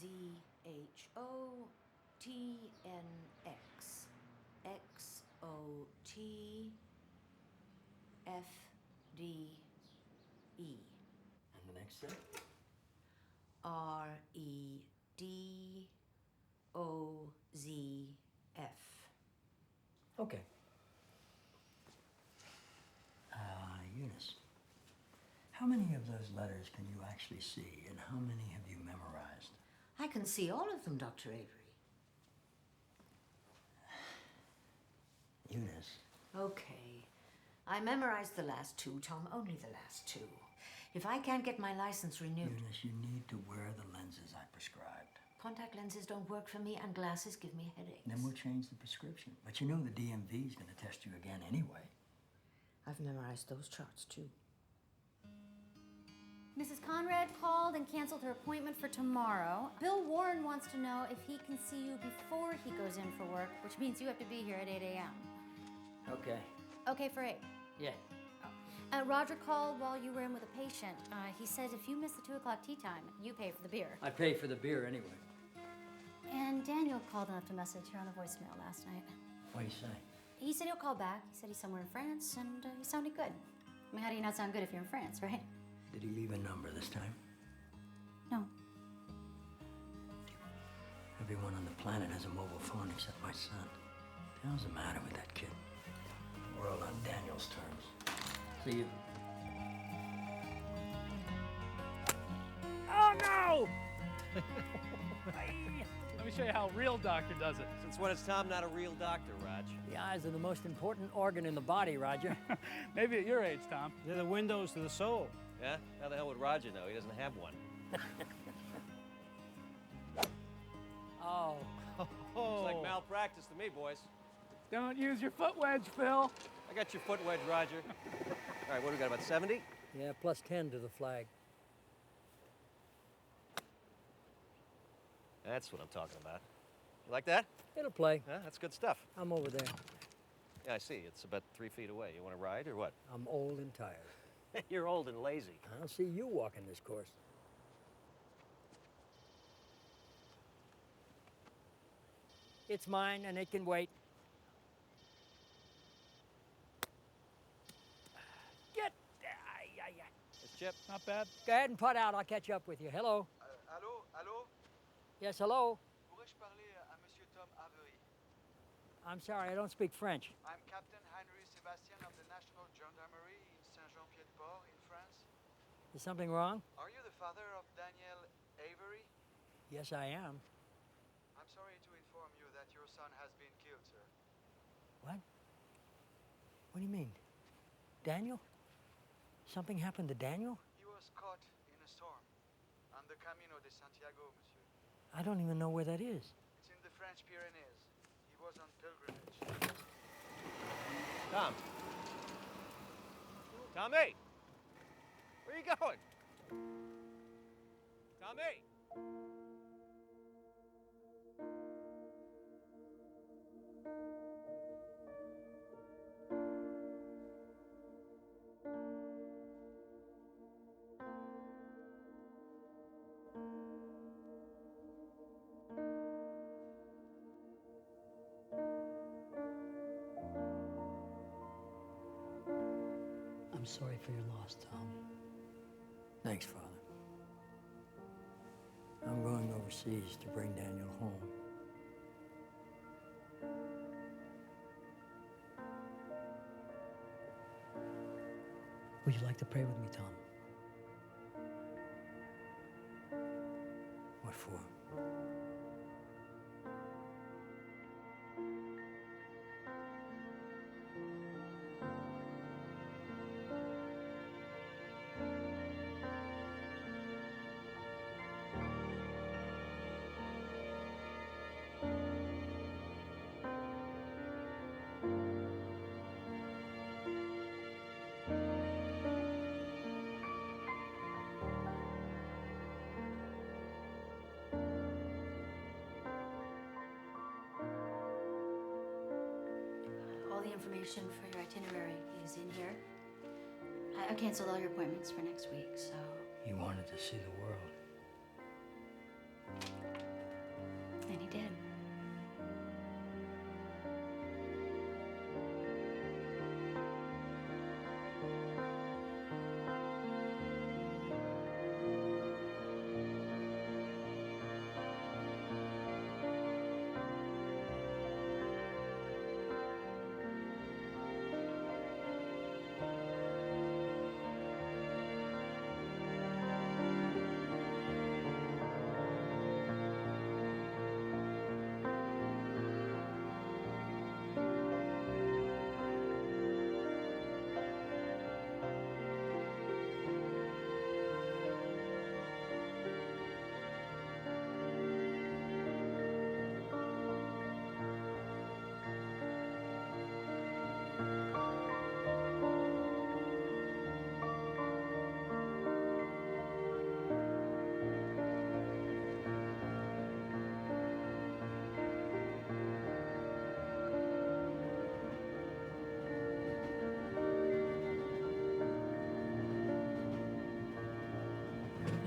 ZHOTNX XOTFDE. And the next step? REDOZF. Okay. Eunice, how many of those letters can you actually see, and how many have you memorized? I can see all of them, Dr. Avery. Eunice. Okay. I memorized the last two, Tom, only the last two. If I can't get my license renewed... Eunice, you need to wear the lenses I prescribed. Contact lenses don't work for me, and glasses give me headaches. Then we'll change the prescription. But you know the DMV is going to test you again anyway. I've memorized those charts, too. Mrs. Conrad called and canceled her appointment for tomorrow. Bill Warren wants to know if he can see you before he goes in for work, which means you have to be here at 8 a.m. Okay. Okay for 8? Yeah. Roger called while you were in with a patient. He said if you miss the 2 o'clock tea time, you pay for the beer. I pay for the beer anyway. And Daniel called and left a message here on the voicemail last night. What do you say? He said he'll call back. He said he's somewhere in France, and he sounded good. I mean, how do you not sound good if you're in France, right? Did he leave a number this time? No. Everyone on the planet has a mobile phone except my son. What the hell's the matter with that kid? World on Daniel's terms. See you. Oh, no! Let me show you how a real doctor does it. Since when is Tom not a real doctor, Raj? The eyes are the most important organ in the body, Roger. Maybe at your age, Tom. They're the windows to the soul. Yeah? How the hell would Roger know? He doesn't have one. Oh. Looks like malpractice to me, boys. Don't use your foot wedge, Phil. I got your foot wedge, Roger. All right, what do we got, about 70? Yeah, plus 10 to the flag. That's what I'm talking about. You like that? It'll play. Yeah, that's good stuff. I'm over there. Yeah, I see. It's about 3 feet away. You want to ride or what? I'm old and tired. You're old and lazy. I don't see you walking this course. It's mine, and it can wait. Get... It's Chip. Not bad. Go ahead and putt out. I'll catch up with you. Hello? Allô? Allô? Yes, hello? Pourrais-je parler à Monsieur Tom Avery? I'm sorry, I don't speak French. I'm Captain Henry Sebastian of the National Gendarmerie in Saint-Jean-Pied-de-Port in France. Is something wrong? Are you the father of Daniel Avery? Yes, I am. I'm sorry to inform you that your son has been killed, sir. What? What do you mean? Daniel? Something happened to Daniel? He was caught in a storm on the Camino de Santiago, monsieur. I don't even know where that is. It's in the French Pyrenees. He was on pilgrimage. Tom. Tommy! Where are you going? Tommy! I'm sorry for your loss, Tom. Thanks, Father. I'm going overseas to bring Daniel home. Would you like to pray with me, Tom? What for? All the information for your itinerary is in here. I've canceled all your appointments for next week, so... He wanted to see the world. did.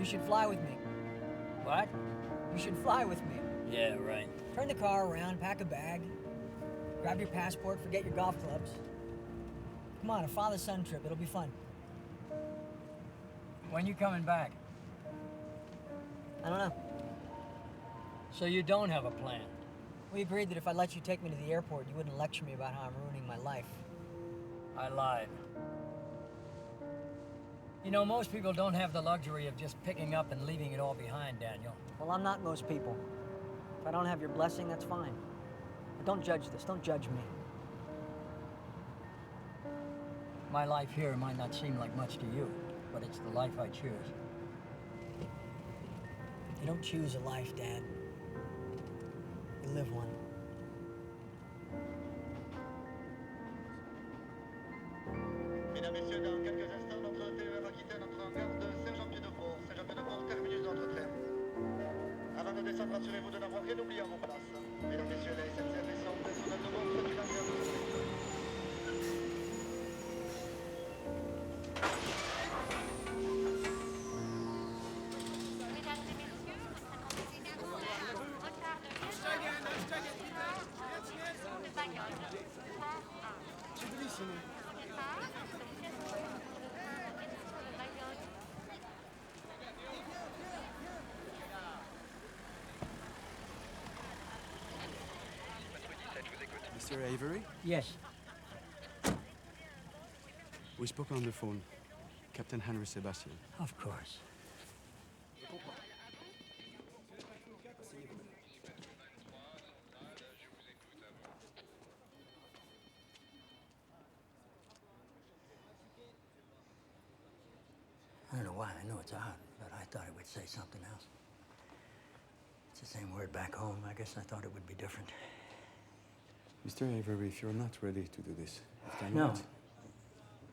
You should fly with me. What? You should fly with me. Yeah, right. Turn the car around, pack a bag, grab your passport, forget your golf clubs. Come on, a father-son trip. It'll be fun. When you coming back? I don't know. So you don't have a plan? We agreed that if I let you take me to the airport, you wouldn't lecture me about how I'm ruining my life. I lied. You know, most people don't have the luxury of just picking up and leaving it all behind, Daniel. Well, I'm not most people. If I don't have your blessing, that's fine. But don't judge this. Don't judge me. My life here might not seem like much to you, but it's the life I choose. You don't choose a life, Dad. You live one. Mesdames, Messieurs, dans quelques instants, notre TER va quitter notre hangar de Saint-Jean-Pied-de-Port. Saint-Jean-Pied-de-Port, terminus d'entretien. Avant de descendre, assurez-vous de n'avoir rien oublié à vos places. Mesdames, Messieurs, la SNCF et son personnel de bord souhaitent une agréable journée. Mr. Avery? Yes. We spoke on the phone. Captain Henry Sebastian. Of course. I don't know why. I know it's odd, but I thought it would say something else. It's the same word back home. I guess I thought it would be different. Mr. Avery, if you're not ready to do this, you can No. wait.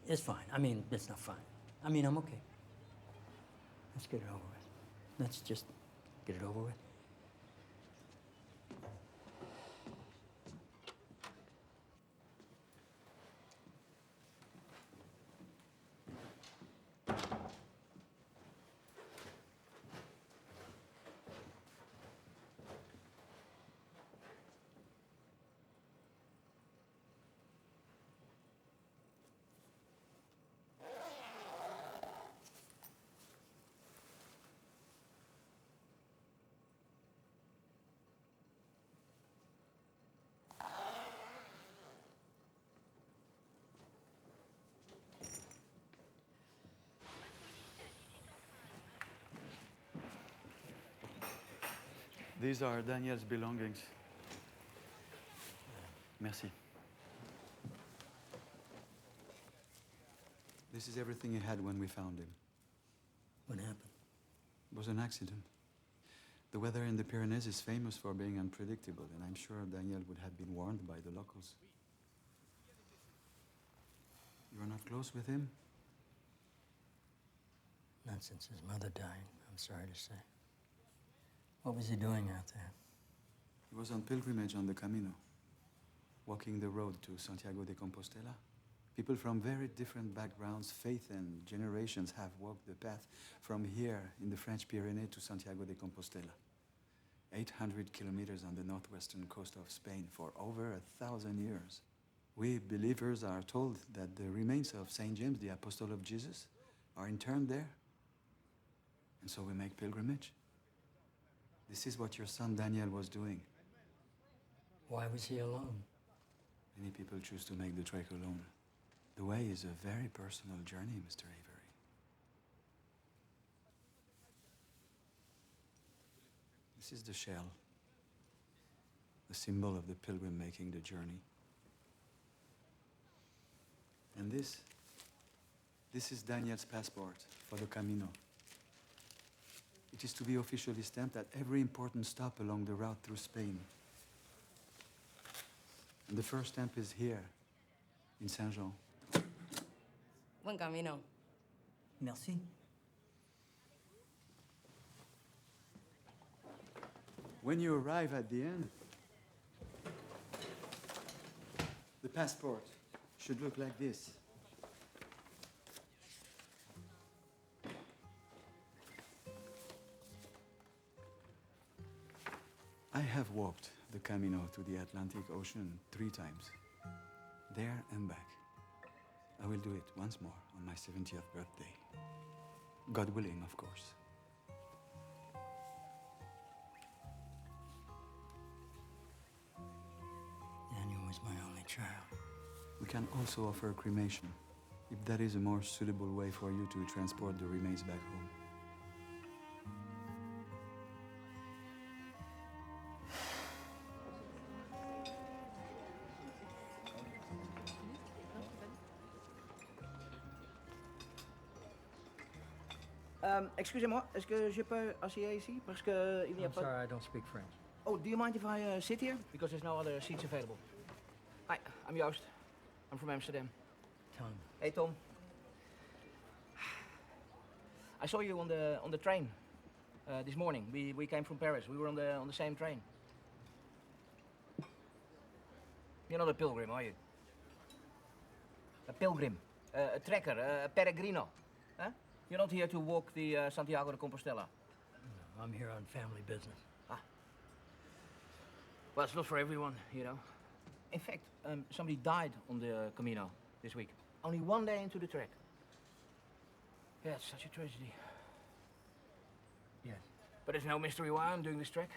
It's fine. I mean, it's not fine. I mean, I'm okay. Let's get it over with. Let's just get it over with. These are Daniel's belongings. Merci. This is everything he had when we found him. What happened? It was an accident. The weather in the Pyrenees is famous for being unpredictable, and I'm sure Daniel would have been warned by the locals. You're not close with him? Not since his mother died, I'm sorry to say. What was he doing out there? He was on pilgrimage on the Camino, walking the road to Santiago de Compostela. People from very different backgrounds, faith, and generations have walked the path from here in the French Pyrenees to Santiago de Compostela. 800 kilometers on the northwestern coast of Spain for over 1,000 years. We believers are told that the remains of Saint James, the apostle of Jesus, are interned there. And so we make pilgrimage. This is what your son Daniel was doing. Why was he alone? Many people choose to make the trek alone. The way is a very personal journey, Mr. Avery. This is the shell, the symbol of the pilgrim making the journey. And this is Daniel's passport for the Camino. It is to be officially stamped at every important stop along the route through Spain. And the first stamp is here, in Saint-Jean. Buen camino. Merci. When you arrive at the end, the passport should look like this. I have walked the Camino to the Atlantic Ocean 3 times, there and back. I will do it once more on my 70th birthday. God willing, of course. Daniel was my only child. We can also offer cremation, if that is a more suitable way for you to transport the remains back home. Excusez-moi, est-ce que je peux asseoir ici? Parce que il n'y a I'm pas... sorry, I don't speak French. Oh, do you mind if I sit here? Because there's no other seats available. Hi, I'm Joost. I'm from Amsterdam. Tom. Hey, Tom. I saw you on the train this morning. We came from Paris. We were on the same train. You're not a pilgrim, are you? A pilgrim, a trekker, a peregrino. Huh? You're not here to walk the Santiago de Compostela. No, I'm here on family business. Well, it's not for everyone, you know. In fact, somebody died on the Camino this week. Only 1 day into the trek. Yeah, it's such a tragedy. Yes. But there's no mystery why I'm doing this trek.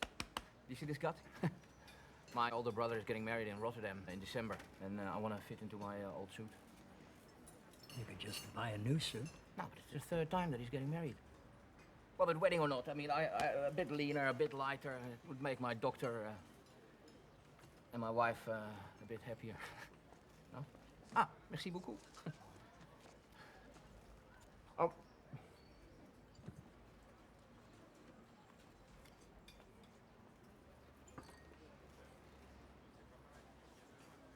Do you see this gut? My older brother is getting married in Rotterdam in December, and I want to fit into my old suit. You could just buy a new suit. No, but it's the 3rd time that he's getting married. Well, but wedding or not, I mean, I a bit leaner, a bit lighter, it would make my doctor and my wife a bit happier. No? Ah, merci beaucoup. Oh.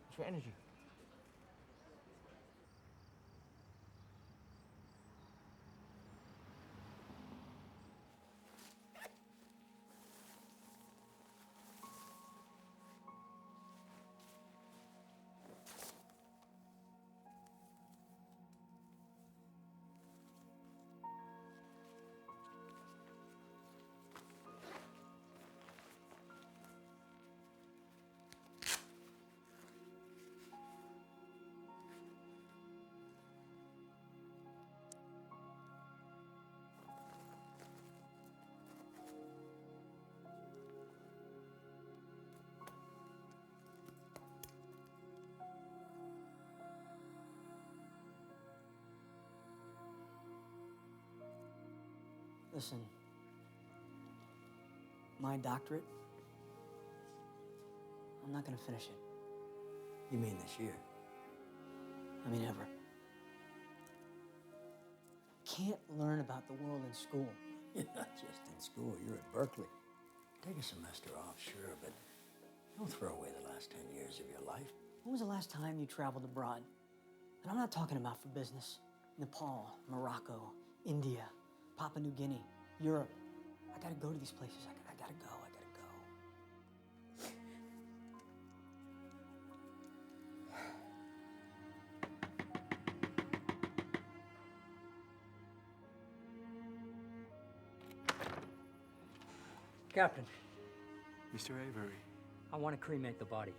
It's for energy. Listen, my doctorate, I'm not gonna finish it. You mean this year? I mean, ever. Can't learn about the world in school. You're not just in school, you're at Berkeley. Take a semester off, sure, but don't throw away the last 10 years of your life. When was the last time you traveled abroad? And I'm not talking about for business. Nepal, Morocco, India, Papua New Guinea, Europe. I gotta go to these places. I gotta go. Captain, Mr. Avery. I want to cremate the body.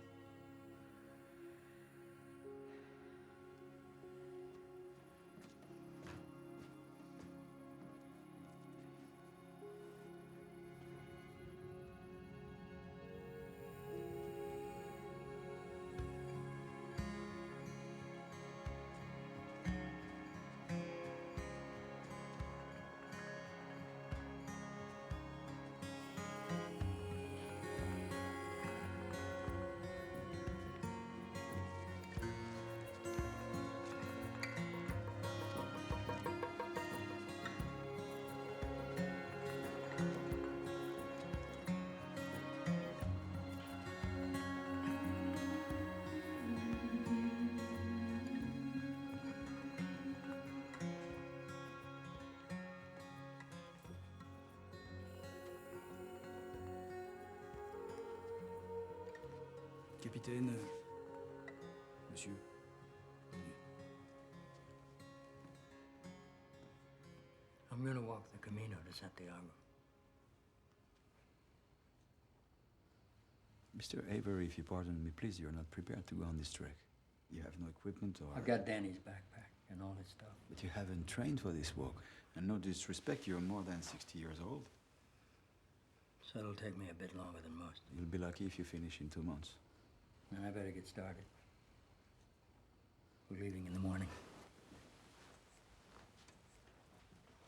Capitaine, monsieur. I'm gonna walk the Camino to Santiago. Mr. Avery, if you pardon me, please, you're not prepared to go on this trek. You have no equipment or... I've got Danny's backpack and all his stuff. But you haven't trained for this walk. And no disrespect, you're more than 60 years old. So it'll take me a bit longer than most. You'll be lucky if you finish in 2 months. And I better get started. We're leaving in the morning.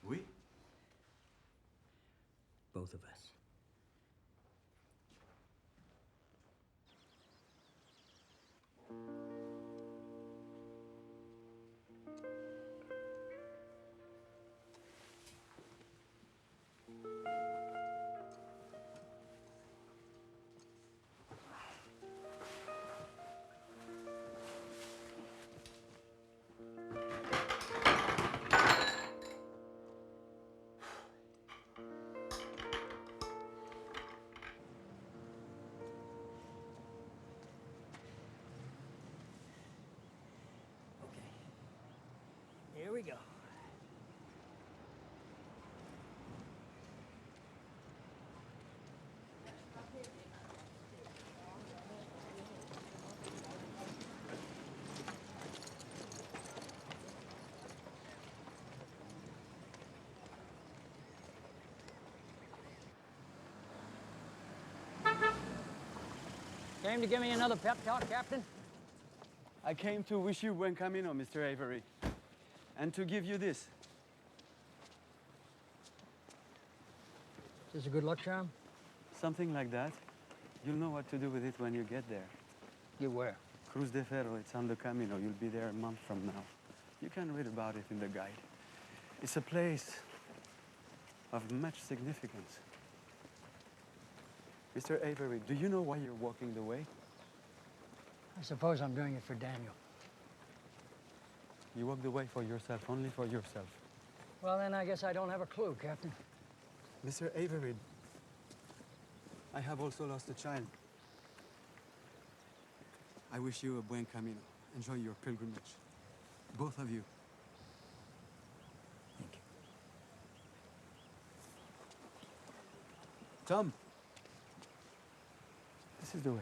Oui? Both of us. Here we go. Came to give me another pep talk, Captain? I came to wish you buen camino, Mr. Avery. And to give you this. Is this a good luck charm? Something like that. You'll know what to do with it when you get there. Get where? Cruz de Ferro, it's on the Camino. You'll be there a month from now. You can read about it in the guide. It's a place of much significance. Mr. Avery, do you know why you're walking the way? I suppose I'm doing it for Daniel. You walk the way for yourself, only for yourself. Well, then I guess I don't have a clue, Captain. Mr. Avery, I have also lost a child. I wish you a buen camino. Enjoy your pilgrimage. Both of you. Thank you. Tom. This is the way.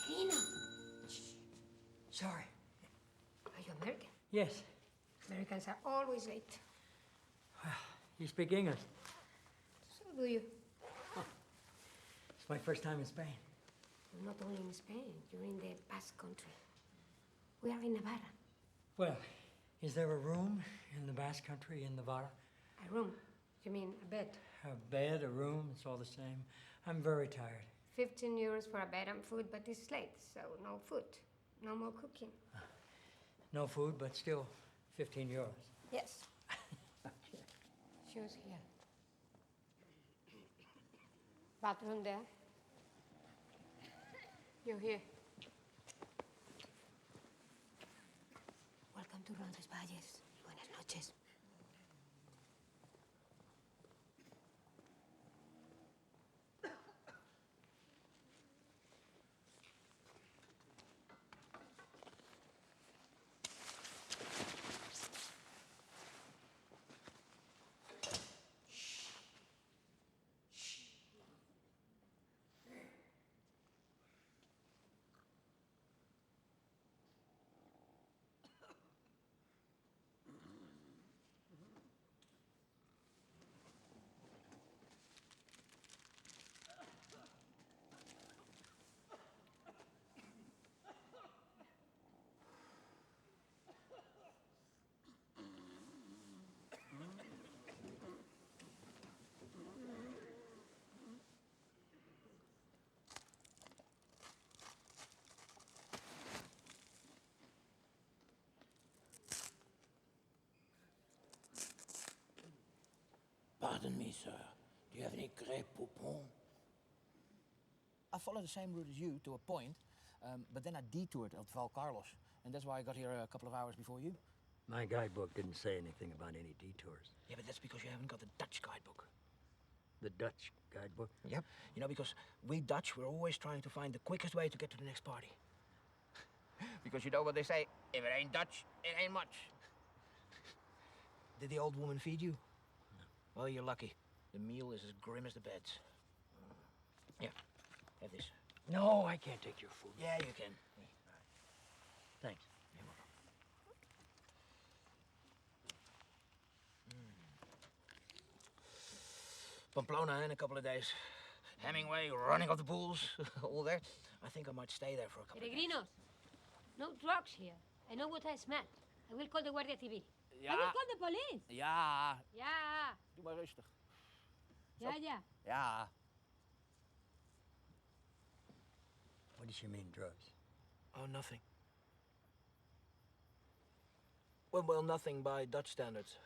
Nino, Sorry. are you American? Yes. Americans are always late. You speak English? So do you. It's my first time in Spain. You're not only in Spain, you're in the Basque Country. We are in Navarra. Well, is there a room in the Basque Country in Nevada? A room? You mean a bed? A bed, a room, it's all the same. I'm very tired. 15 euros for a bed and food, but it's late, so no food. No more cooking. No food, but still 15 euros. Yes. Shoes here. Bathroom there. You're here. Welcome to Rondes Valles. Buenas noches. Pardon me, sir. Do you have any crêpe poupon? I followed the same route as you to a point, but then I detoured at Val Carlos, and that's why I got here a couple of hours before you. My guidebook didn't say anything about any detours. Yeah, but that's because you haven't got the Dutch guidebook. The Dutch guidebook? Yep. You know, because we Dutch, we're always trying to find the quickest way to get to the next party. Because you know what they say, if it ain't Dutch, it ain't much. Did the old woman feed you? Well, you're lucky. The meal is as grim as the beds. Yeah, have this. No, I can't take your food. Yeah, you can. Thanks. You're welcome. Pamplona in a couple of days. Hemingway running off the bulls, all that. I think I might stay there for a couple of days. Peregrinos, no drugs here. I know what I smell. I will call the Guardia Civil. Ja. I will call the police. Ja. Ja. Doe maar rustig. Ja, ja. Ja. What does she mean, drugs? Oh, nothing. Well, nothing by Dutch standards.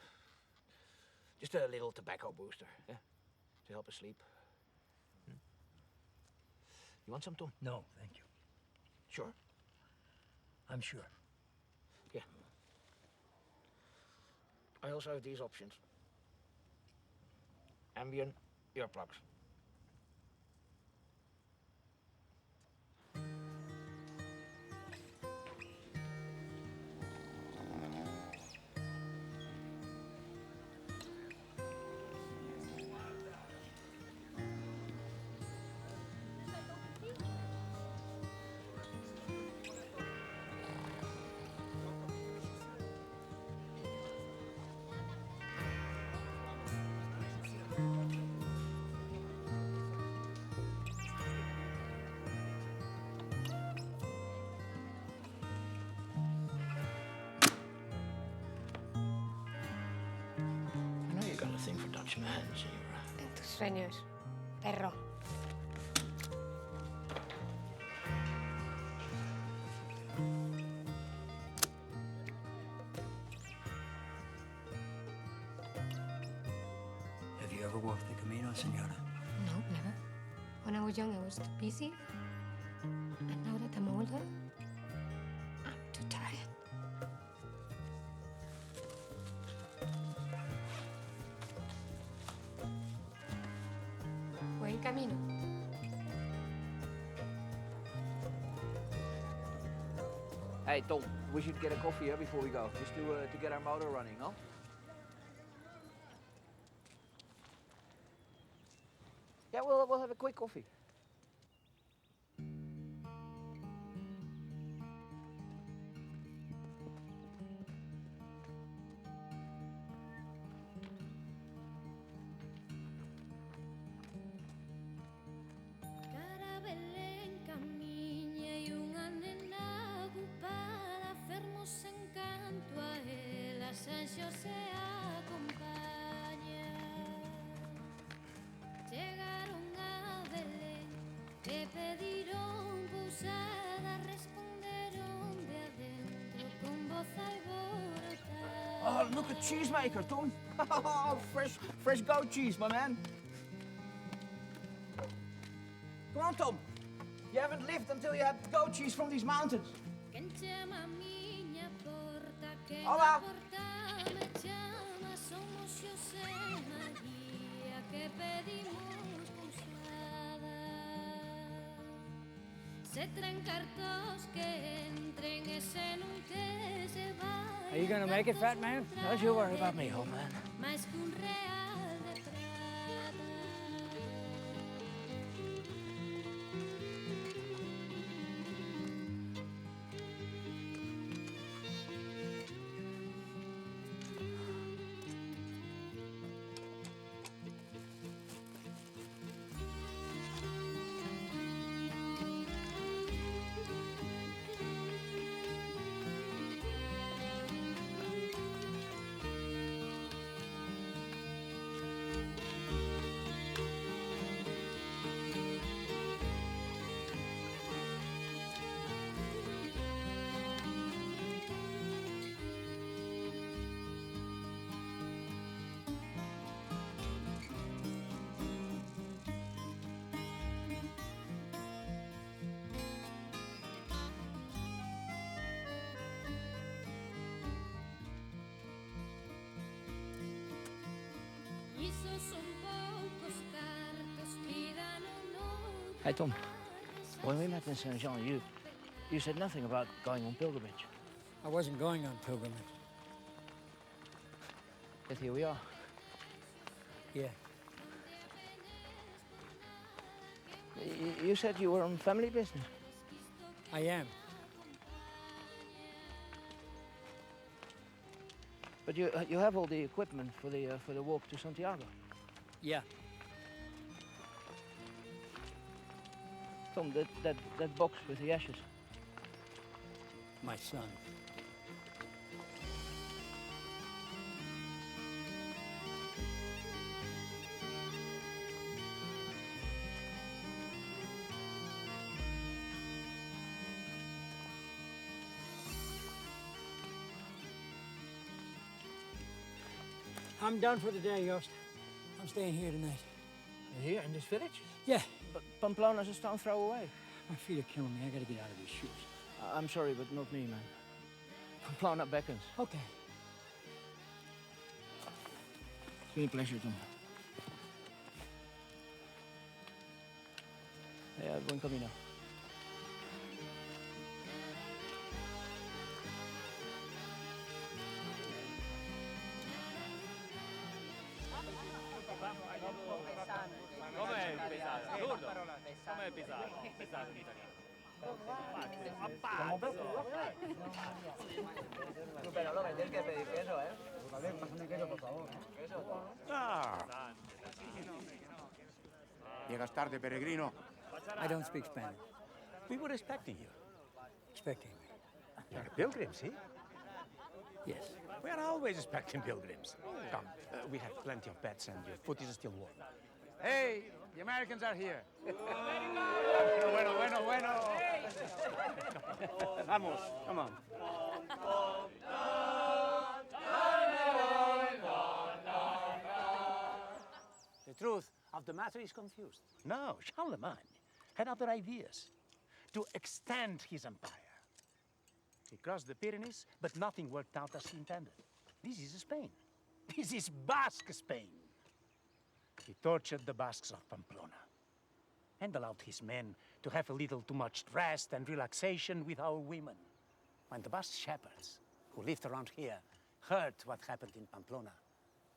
Just a little tobacco booster, yeah, to help us sleep. You want some, Tom? No, thank you. Sure. I'm sure. Yeah. I also have these options. Ambien earplugs. coachman, señora. En tus sueños, perro. Have you ever walked the Camino, senora? No, never. When I was young, I was too busy. And now that I'm older, I'm too tired. Buen camino. Hey, Tom, we should get a coffee here before we go, just to get our motor running, no? Yeah, we'll have a quick coffee. Oh, look at cheesemaker, Tom. Oh, fresh goat cheese, my man. Come on, Tom. You haven't lived until you had goat cheese from these mountains. Hola. Are you gonna make it, fat man? Don't you worry about me, old man. Hey, Tom. When we met in Saint-Jean, you said nothing about going on pilgrimage. I wasn't going on pilgrimage. But here we are. Yeah. You said you were on family business. I am. But you have all the equipment for the walk to Santiago. Yeah. Tom, that box with the ashes. My son. I'm done for the day, Yost. I'm staying here tonight. Here in this village? Yeah. But Pamplona's a stone throw away. My feet are killing me. I gotta get out of these shoes. I'm sorry, but not me, man. Pamplona beckons. Okay. It's been a pleasure, Tom. Buen camino. Come pesare? Lurdo? Come pesare? Pesare in italiano. Pero lo tienes que pedir queso, ¿eh? Pásame queso, por favor. Llegas tarde, peregrino. I don't speak Spanish. We were expecting you. Expecting me. You're a pilgrim, see? Yes. We are always expecting pilgrims. Come, we have plenty of beds and your food is still warm. Hey, the Americans are here. Bueno. Vamos, come on. The truth of the matter is confused. No, Charlemagne had other ideas to extend his empire. He crossed the Pyrenees, but nothing worked out as he intended. This is Spain. This is Basque Spain. He tortured the Basques of Pamplona and allowed his men to have a little too much rest and relaxation with our women. When the Basque shepherds who lived around here heard what happened in Pamplona,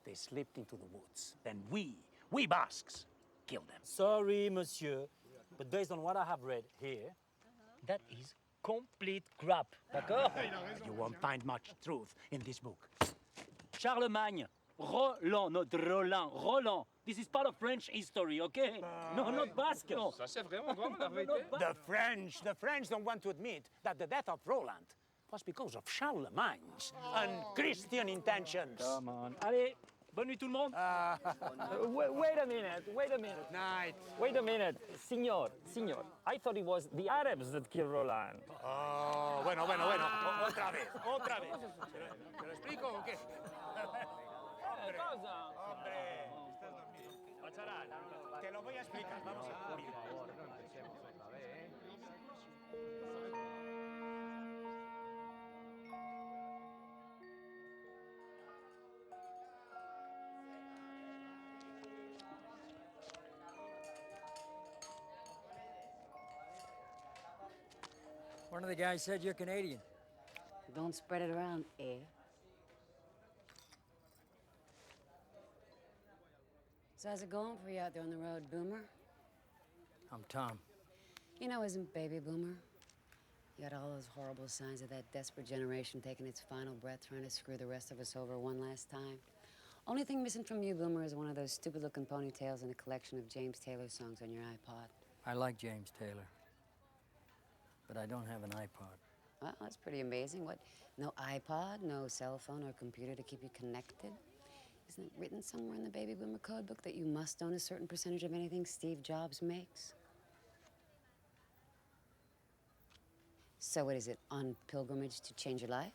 they slipped into the woods. Then we Basques, killed them. Sorry, monsieur, but based on what I have read here, that is complete crap, d'accord? You won't find much truth in this book. Charlemagne, Roland, not Roland. This is part of French history, okay? No, not Basque. No. Ça, c'est vraiment drôle, la vérité. The French don't want to admit that the death of Roland was because of Charlemagne's unchristian intentions. Come on. Allez, bonne nuit tout le monde. Wait a minute. Night. Wait a minute. Signor, I thought it was the Arabs that killed Roland. Oh, bueno. Otra vez. ¿Te lo explico o qué? Hombre. Te lo voy a explicar. Vamos a ver. One of the guys said you're Canadian. Don't spread it around, eh? So how's it going for you out there on the road, Boomer? I'm Tom. You know, isn't Baby Boomer? You got all those horrible signs of that desperate generation taking its final breath, trying to screw the rest of us over one last time. Only thing missing from you, Boomer, is one of those stupid-looking ponytails and a collection of James Taylor songs on your iPod. I like James Taylor, but I don't have an iPod. Well, that's pretty amazing. What, no iPod, no cell phone or computer to keep you connected? Isn't it written somewhere in the Baby Boomer code book that you must own a certain percentage of anything Steve Jobs makes? So what is it, on pilgrimage to change your life?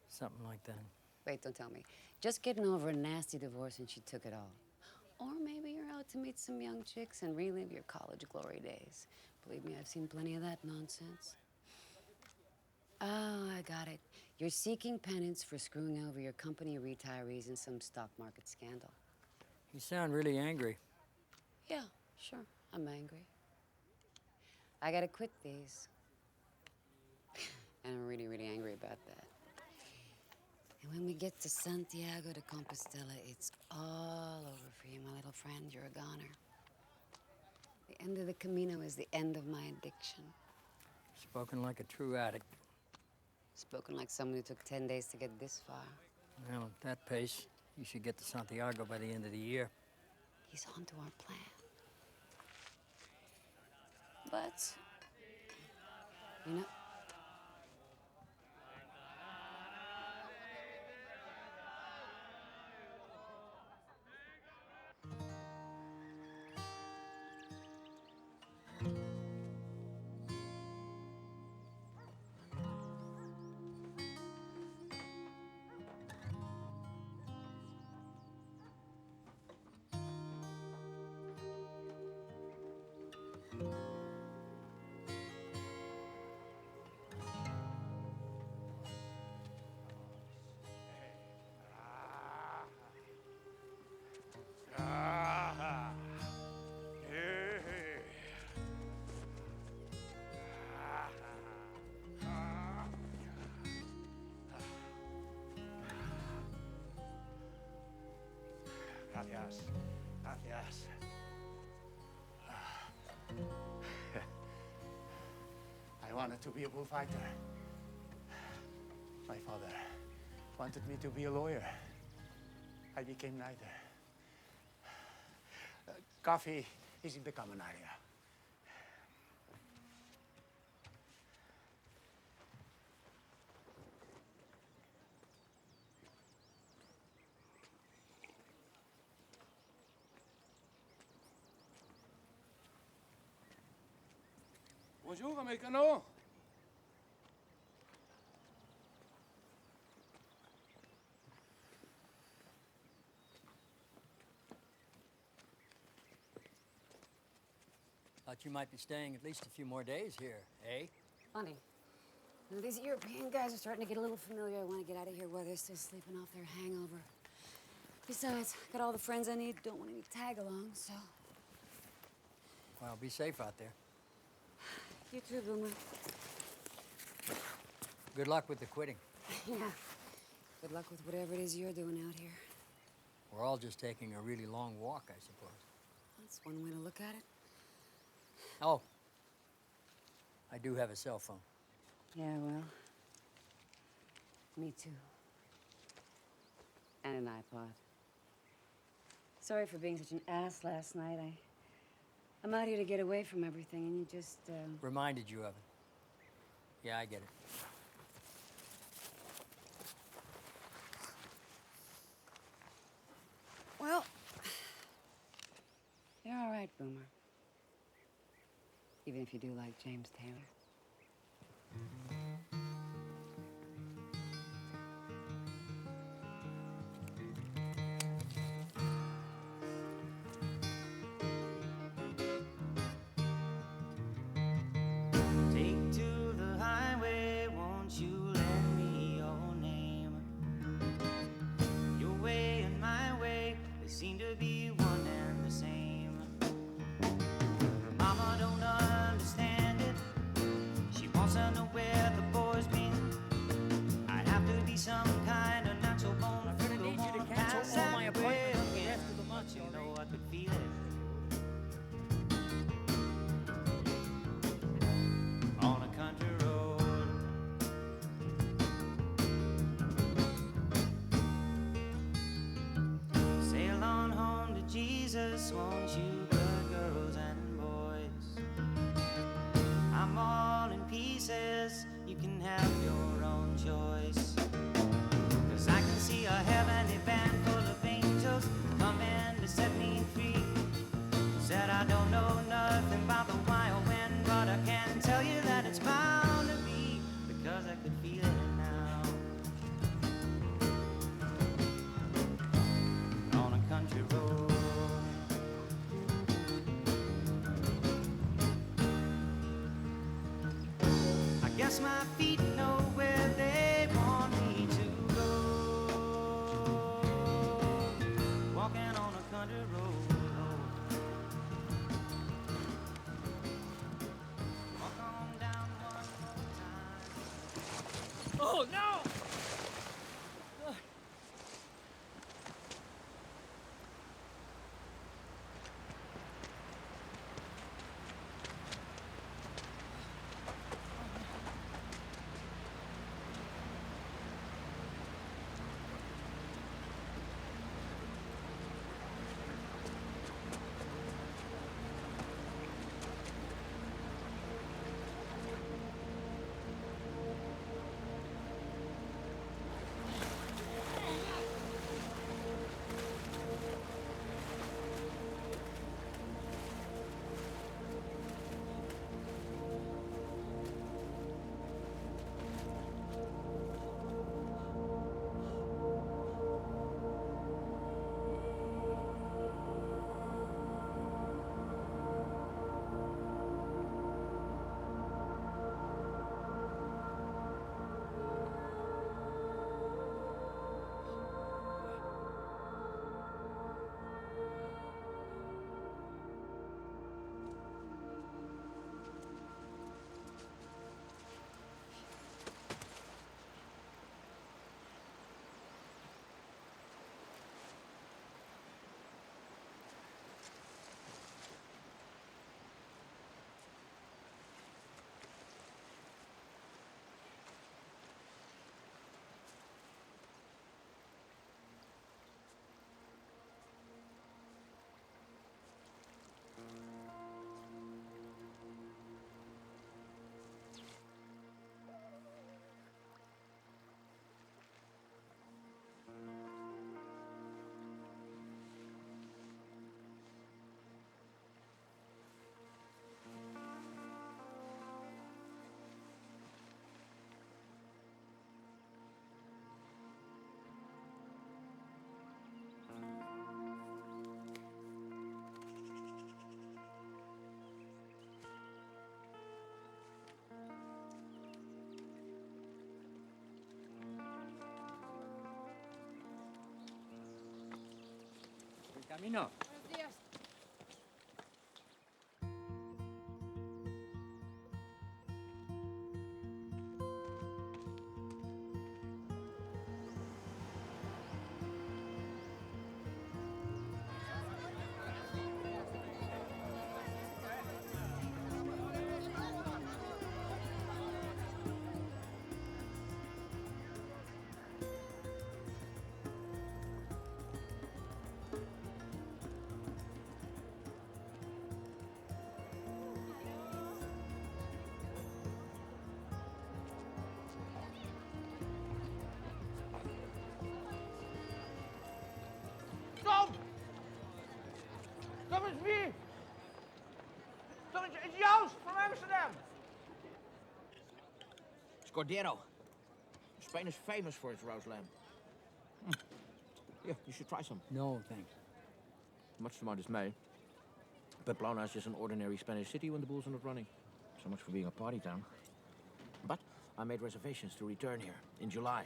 Something like that. Wait, don't tell me. Just getting over a nasty divorce and she took it all. Or maybe you're out to meet some young chicks and relive your college glory days. Believe me, I've seen plenty of that nonsense. Oh, I got it. You're seeking penance for screwing over your company retirees in some stock market scandal. You sound really angry. Yeah, sure, I'm angry. I gotta quit these. And I'm really, really angry about that. And when we get to Santiago de Compostela, it's all over for you, my little friend. You're a goner. The end of the Camino is the end of my addiction. Spoken like a true addict. Spoken like someone who took 10 days to get this far. Well, at that pace, you should get to Santiago by the end of the year. He's on to our plan. But, you know, Gracias. I wanted to be a bullfighter. My father wanted me to be a lawyer. I became neither. Coffee is in the common area. Bonjour, Americano. Thought you might be staying at least a few more days here, eh? Funny. You know, these European guys are starting to get a little familiar. I want to get out of here while they're still sleeping off their hangover. Besides, got all the friends I need. Don't want any tag-along, so... Well, be safe out there. You too, Boomer. Good luck with the quitting. Yeah. Good luck with whatever it is you're doing out here. We're all just taking a really long walk, I suppose. That's one way to look at it. Oh. I do have a cell phone. Yeah, well... me too. And an iPod. Sorry for being such an ass last night. I'm out here to get away from everything, and you just, Reminded you of it. Yeah, I get it. Well... you're all right, Boomer. Even if you do like James Taylor. Take to the highway, won't you lend me your name? Your way and my way, they seem to be one and the same. Mama don't understand it. She wants to know where the boy's been. I'd have to be some kind of natural born. I'm gonna need you to cancel all my appointments for the rest of the month. You know I could feel it. On a country road, sail on home to Jesus, won't you, good girls and boys? I'm all in pieces, you can have your own choice. 'Cause I can see a heavenly band full of angels coming to set me free. Said I don't know nothing about the wild wind, but I can tell you that it's bound to be, because I could feel it now. On a country road, I guess my feet know where they want me to go. Walking on a country road. Oh, no! Camino. Tom! Tom, it's me! Tom, it's Joost from Amsterdam! It's Cordero. Spain is famous for its roast lamb. Yeah, you should try some. No, thanks. Much to my dismay, Pamplona is just an ordinary Spanish city when the bulls are not running. So much for being a party town. But I made reservations to return here in July,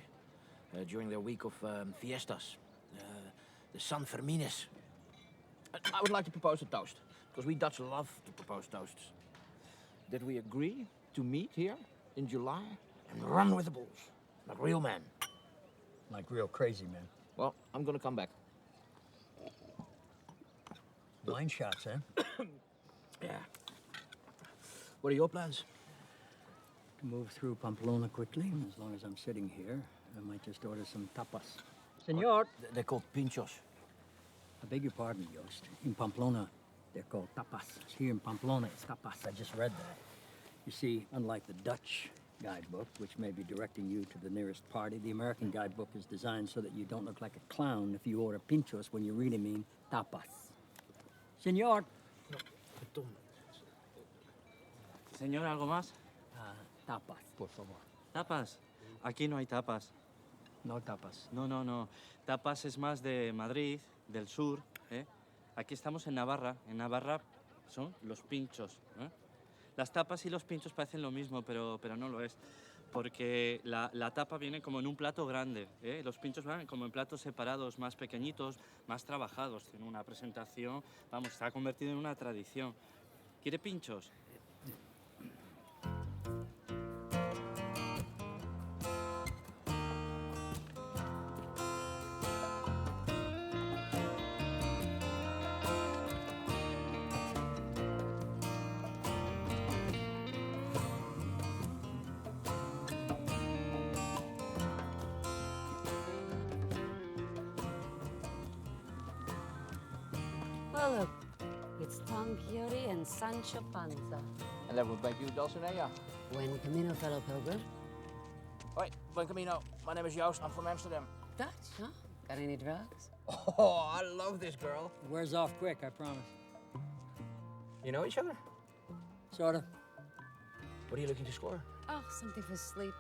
during their week of fiestas, the San Fermines. I would like to propose a toast, because we Dutch love to propose toasts. That we agree to meet here in July and run with the bulls, like real men. Like real crazy men. Well, I'm gonna come back. Blind shots, eh? Yeah. What are your plans? To move through Pamplona quickly. As long as I'm sitting here, I might just order some tapas. Senor! They're called pinchos. I beg your pardon, Joost. In Pamplona, they're called tapas. Here in Pamplona, it's tapas. I just read that. You see, unlike the Dutch guidebook, which may be directing you to the nearest party, the American guidebook is designed so that you don't look like a clown if you order pinchos when you really mean tapas. Senor! No, Señor, ¿algo más? Tapas, por favor. ¿Tapas? Aquí no hay tapas. No tapas. No, no, no. Tapas es más de Madrid, del sur, ¿eh? Aquí estamos en Navarra. En Navarra son los pinchos, ¿eh? Las tapas y los pinchos parecen lo mismo, pero no lo es. Porque la tapa viene como en un plato grande, ¿eh? Los pinchos van como en platos separados, más pequeñitos, más trabajados. Tiene una presentación, vamos, está convertido en una tradición. ¿Quiere pinchos? Well, look, it's Tom Quixote and Sancho Panza. And that would make you Dulcinea. Buen camino, fellow pilgrim. Hoi, buen camino. My name is Joost. I'm from Amsterdam. Dutch, huh? Got any drugs? Oh, I love this girl. It wears off quick, I promise. You know each other? Sort of. What are you looking to score? Oh, something for sleep.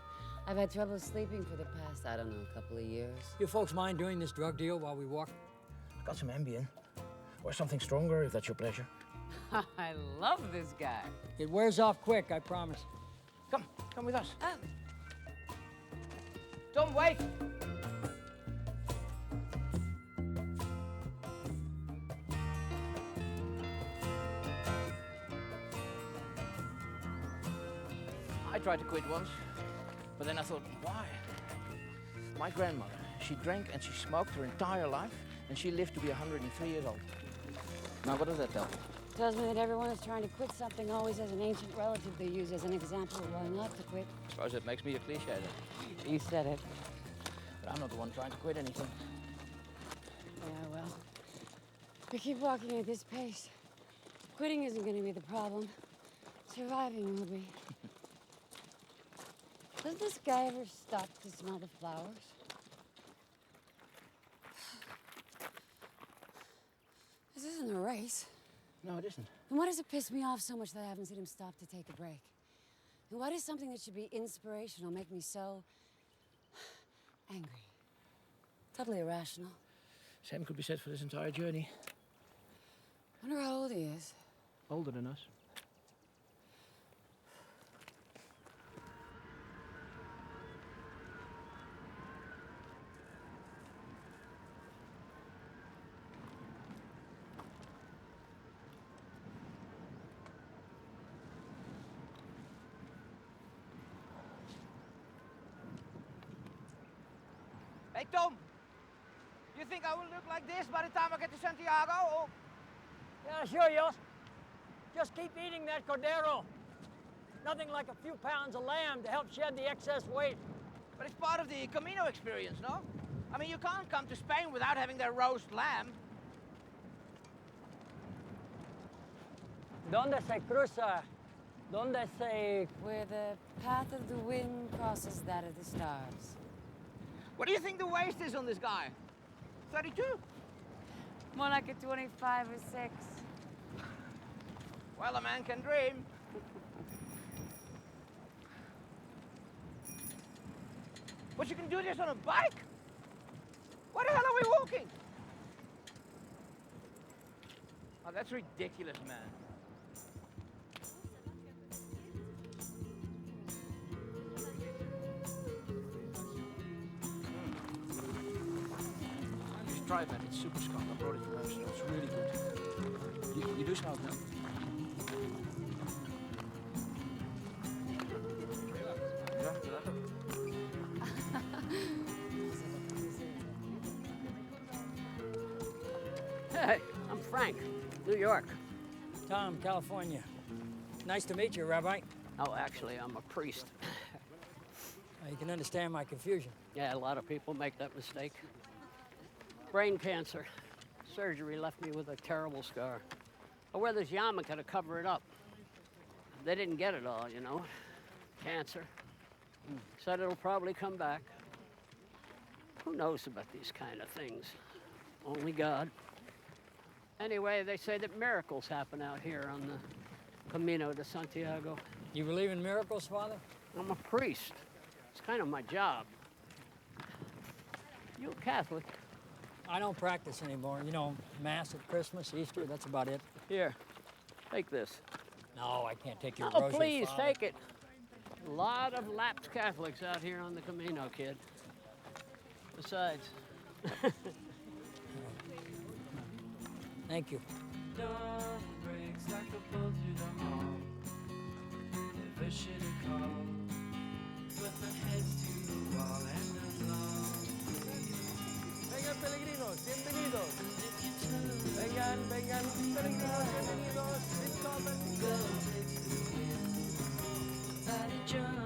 I've had trouble sleeping for the past, I don't know, couple of years. You folks mind doing this drug deal while we walk? I've got some Ambien. Or something stronger, if that's your pleasure. I love this guy. It wears off quick, I promise. Come with us. Oh. Tom, wait! I tried to quit once, but then I thought, why? My grandmother, she drank and she smoked her entire life, and she lived to be 103 years old. Now, what does that tell me? Tells me that everyone who's trying to quit something always has an ancient relative they use as an example of why not to quit. I suppose that makes me a cliche then. You said it. But I'm not the one trying to quit anything. Yeah, well, we keep walking at this pace. Quitting isn't going to be the problem. Surviving will be. Does this guy ever stop to smell the flowers? This isn't a race. No, it isn't. And why does it piss me off so much that I haven't seen him stop to take a break? And why does something that should be inspirational make me so angry? Totally irrational. Same could be said for this entire journey. Wonder how old he is. Older than us. Hey, Tom. You think I will look like this by the time I get to Santiago? Or... Yeah, sure, Yost. Just keep eating that cordero. Nothing like a few pounds of lamb to help shed the excess weight. But it's part of the Camino experience, no? I mean, you can't come to Spain without having their roast lamb. Donde se cruza? Donde se... Where the path of the wind crosses that of the stars. What do you think the waist is on this guy? 32? More like a 25 or 6. Well, a man can dream. But you can do this on a bike? Why the hell are we walking? Oh, that's ridiculous, man. Just try that. It's super strong. I brought it from Amsterdam. It's really good. You do smell it now? Hey, I'm Frank, New York. Tom, California. Nice to meet you, Rabbi. Oh, actually, I'm a priest. You can understand my confusion. Yeah, a lot of people make that mistake. Brain cancer. Surgery left me with a terrible scar. I wear this yarmulke to cover it up. They didn't get it all, you know. Cancer. Said it'll probably come back. Who knows about these kind of things? Only God. Anyway, they say that miracles happen out here on the Camino de Santiago. You believe in miracles, Father? I'm a priest. It's kind of my job. You a Catholic? I don't practice anymore. You know, Mass at Christmas, Easter, that's about it. Here, take this. No, I can't take your Oh, rosary, please, Father. take it. A lot of lapsed Catholics out here on the Camino, kid. Besides. Thank you. Dawn breaks like a bolt through the hall. Never should have called. Put my heads to the wall and I'm lost. Vengan, peregrinos, bienvenidos. Vengan, vengan, peregrinos, bienvenidos. Go take the wind. Let it jump.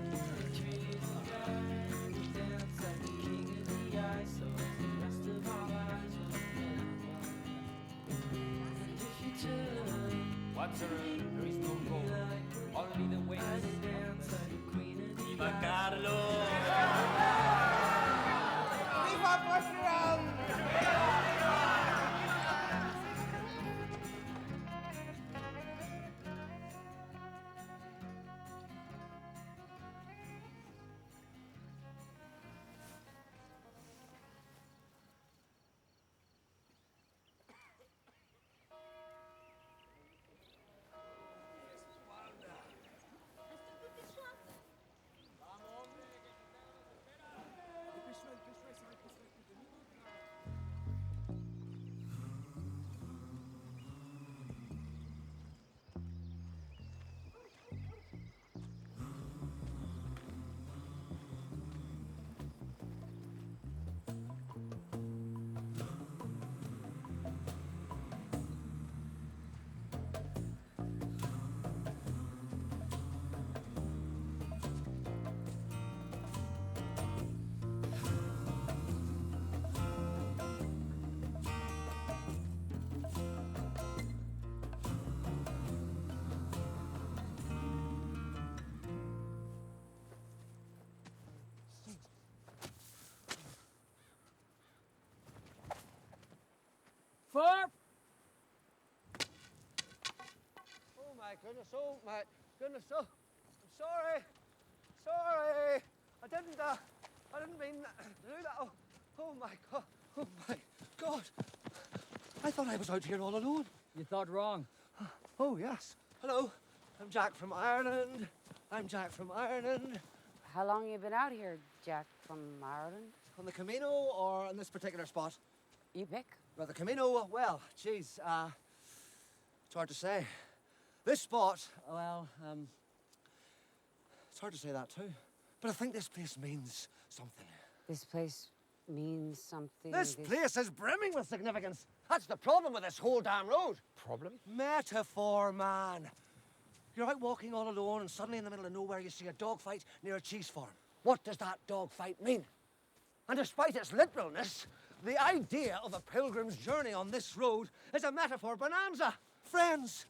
The trees will run. Dance like the king of the ice. So the rest of our lives will and if you turn, What's the road? There is no goal. Only the waves. I'd dance like a queen of the Viva ice. Carlos! Viva Portugal! Farp! Oh my goodness, oh my goodness, oh, I'm sorry, sorry, I didn't mean to do that, oh my God, I thought I was out here all alone. You thought wrong. Oh yes, hello, I'm Jack from Ireland, How long you been out here, Jack, from Ireland? On the Camino or on this particular spot? You pick. Well, the Camino, well, geez, it's hard to say. This spot, well, it's hard to say that too. But I think this place means something. This place means something. This place is brimming with significance. That's the problem with this whole damn road. Problem? Metaphor, man. You're out walking all alone and suddenly in the middle of nowhere you see a dogfight near a cheese farm. What does that dogfight mean? And despite its literalness, the idea of a pilgrim's journey on this road is a metaphor bonanza. Friends,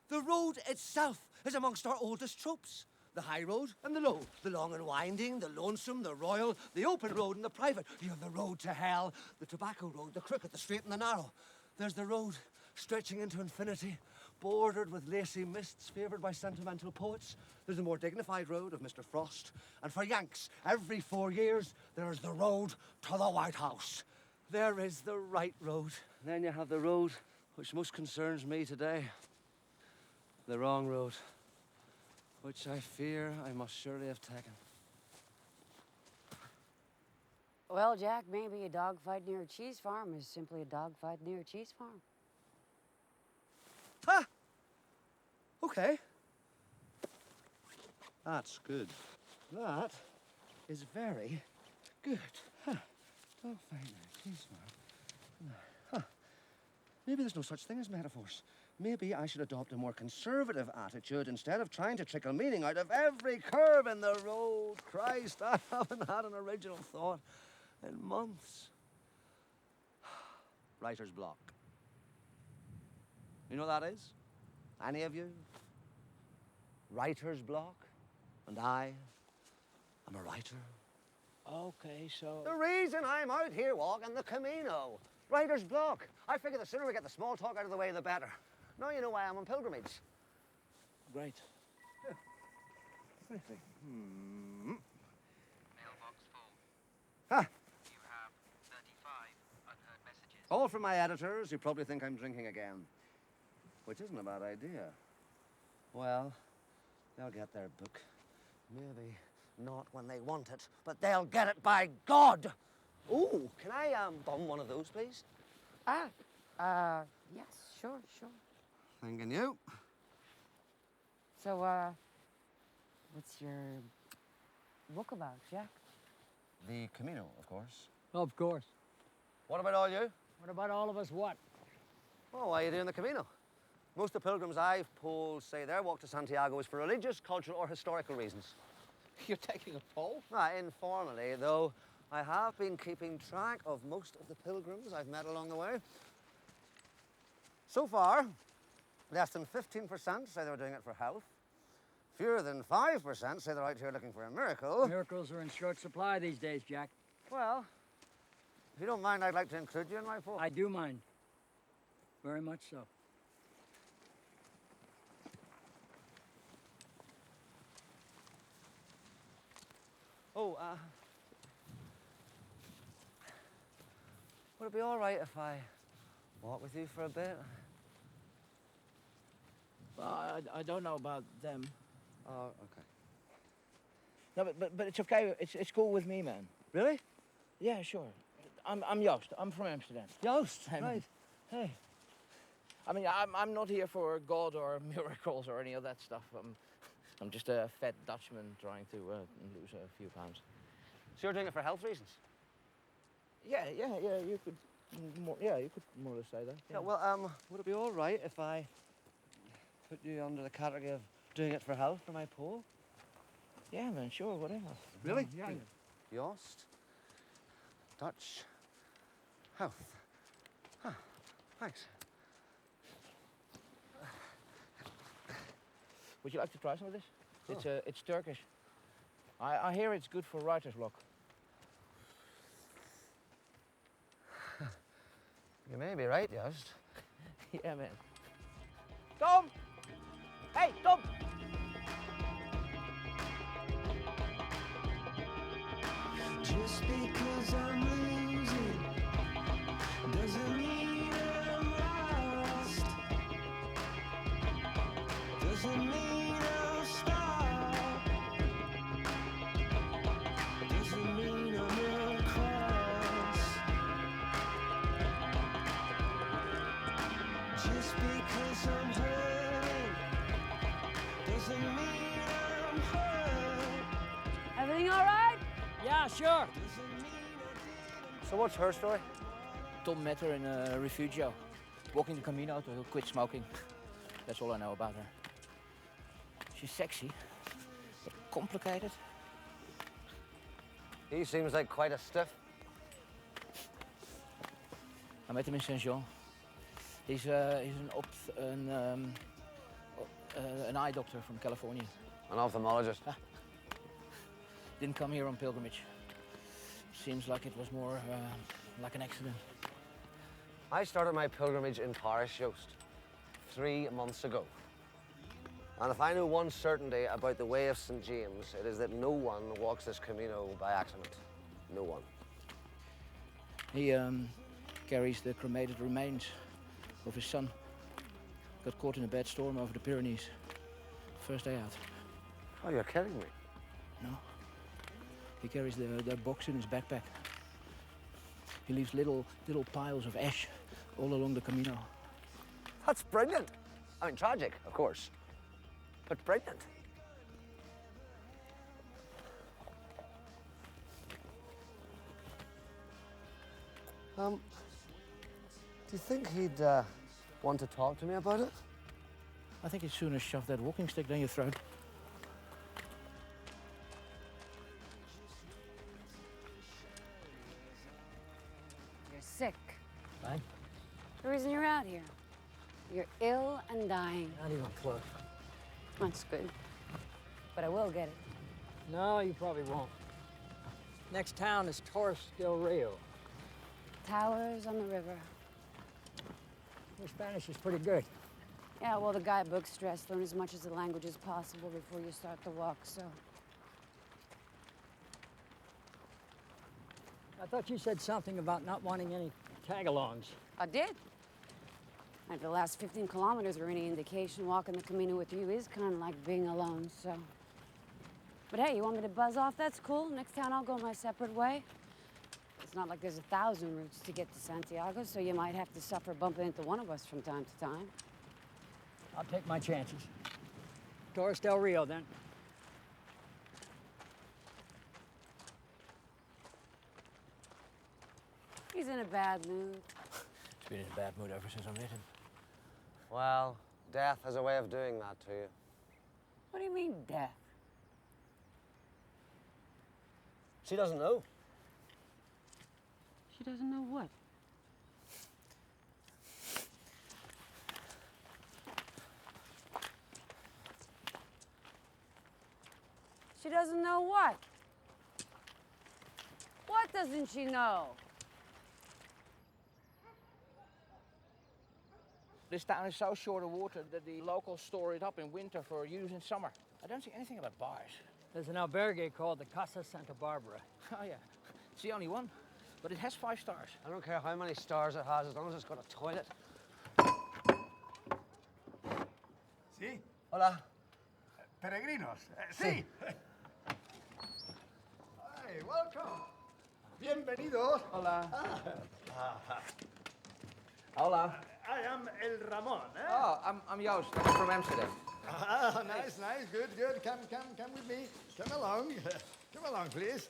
the road itself is amongst our oldest tropes. The high road and the low, the long and winding, the lonesome, the royal, the open road and the private. You have the road to hell, the tobacco road, the crooked, the straight and the narrow. There's the road stretching into infinity, bordered with lacy mists favoured by sentimental poets. There's the more dignified road of Mr. Frost. And for Yanks, every 4 years, there's the road to the White House. There is the right road. Then you have the road which most concerns me today. The wrong road, which I fear I must surely have taken. Well, Jack, maybe a dogfight near a cheese farm is simply a dogfight near a cheese farm. Ha! Okay. That's good. That is very good. Huh. Dogfight near a cheese farm. Huh. Maybe there's no such thing as metaphors. Maybe I should adopt a more conservative attitude instead of trying to trickle meaning out of every curve in the road. Christ, I haven't had an original thought in months. Writer's block. You know what that is? Any of you? Writer's block? And I am a writer. Okay, so... The reason I'm out here walking the Camino. Writer's block. I figure the sooner we get the small talk out of the way, the better. Now you know why I'm on pilgrimage. Great. Yeah. Briefly. Mailbox full. Ah. You have 35 unheard messages. All from my editors who probably think I'm drinking again. Which isn't a bad idea. Well, they'll get their book. Maybe not when they want it, but they'll get it by God! Ooh, can I bum one of those, please? Yes, sure. Thanking you. So, what's your book about, Jack? The Camino, of course. Of course. What about all you? What about all of us what? Oh, why are you doing the Camino? Most of the pilgrims I've polled say their walk to Santiago is for religious, cultural, or historical reasons. You're taking a poll? Informally, though I have been keeping track of most of the pilgrims I've met along the way. So far, less than 15% say they were doing it for health. Fewer than 5% say they're out here looking for a miracle. Miracles are in short supply these days, Jack. Well, if you don't mind, I'd like to include you in my poll. I do mind. Very much so. Oh, would it be all right if I walk with you for a bit? Well, I don't know about them. Oh, okay. No, but it's okay. It's cool with me, man. Really? Yeah, sure. I'm Joost. I'm from Amsterdam. Joost, right. Hey. I mean, I'm not here for God or miracles or any of that stuff. I'm just a fat Dutchman trying to lose a few pounds. So you're doing it for health reasons? Yeah. You could more or less say that. Yeah. Well, would it be all right if I put you under the category of doing it for health for my poll? Yeah, man. Sure, whatever. Really? Yeah. Joost. Dutch. Health. Huh. Thanks. Would you like to try some of this? It's Turkish. I hear it's good for writer's block. You may be right, Joost. Yeah, man. Tom! Hey, Tom! Just because I'm losing doesn't mean I'm lost. Doesn't mean I'll stop. Doesn't mean I'm across. Just because I'm hurting doesn't mean I'm hurt. Everything all right? Yeah, sure. So what's her story? Tom met her in a refugio, walking the Camino to quit smoking. That's all I know about her. She's sexy, but complicated. He seems like quite a stiff. I met him in Saint-Jean. He's an eye doctor from California. An ophthalmologist. Didn't come here on pilgrimage. Seems like it was more like an accident. I started my pilgrimage in Paris, Joost, 3 months ago. And if I know one certainty about the way of St. James, it is that no one walks this Camino by accident. No one. He carries the cremated remains of his son. Got caught in a bad storm over the Pyrenees. First day out. Oh, you're kidding me. No. He carries their box in his backpack. He leaves little piles of ash all along the Camino. That's brilliant. I mean, tragic, of course, but brilliant. Do you think he'd want to talk to me about it? I think he'd sooner shove that walking stick down your throat. You're sick. Right? The reason you're out here. You're ill and dying. Not even close. That's good. But I will get it. No, you probably won't. Next town is Torres del Rio. Towers on the river. Your Spanish is pretty good. Yeah, well, the guidebook stressed learn as much as the language as possible before you start the walk, so. I thought you said something about not wanting any tag-alongs. I did. If the last 15 kilometers are any indication, walking the Camino with you is kind of like being alone, so. But hey, you want me to buzz off? That's cool. Next town, I'll go my separate way. It's not like there's 1,000 routes to get to Santiago, so you might have to suffer bumping into one of us from time to time. I'll take my chances. Torres del Rio, then. He's in a bad mood. He's been in a bad mood ever since I met him. Well, death has a way of doing that to you. What do you mean, death? She doesn't know. She doesn't know what? She doesn't know what? What doesn't she know? This town is so short of water that the locals store it up in winter for use in summer. I don't see anything about bars. There's an albergue called the Casa Santa Barbara. Oh, yeah. It's the only one. But it has 5 stars. I don't care how many stars it has, as long as it's got a toilet. Sí. Hola. Peregrinos. Sí. Hi, welcome. Bienvenidos. Hola. Hola. I am El Ramon. Eh? Oh, I'm Joost. I'm from Amsterdam. Ah, nice. Good. Come with me. Come along. Come along, please.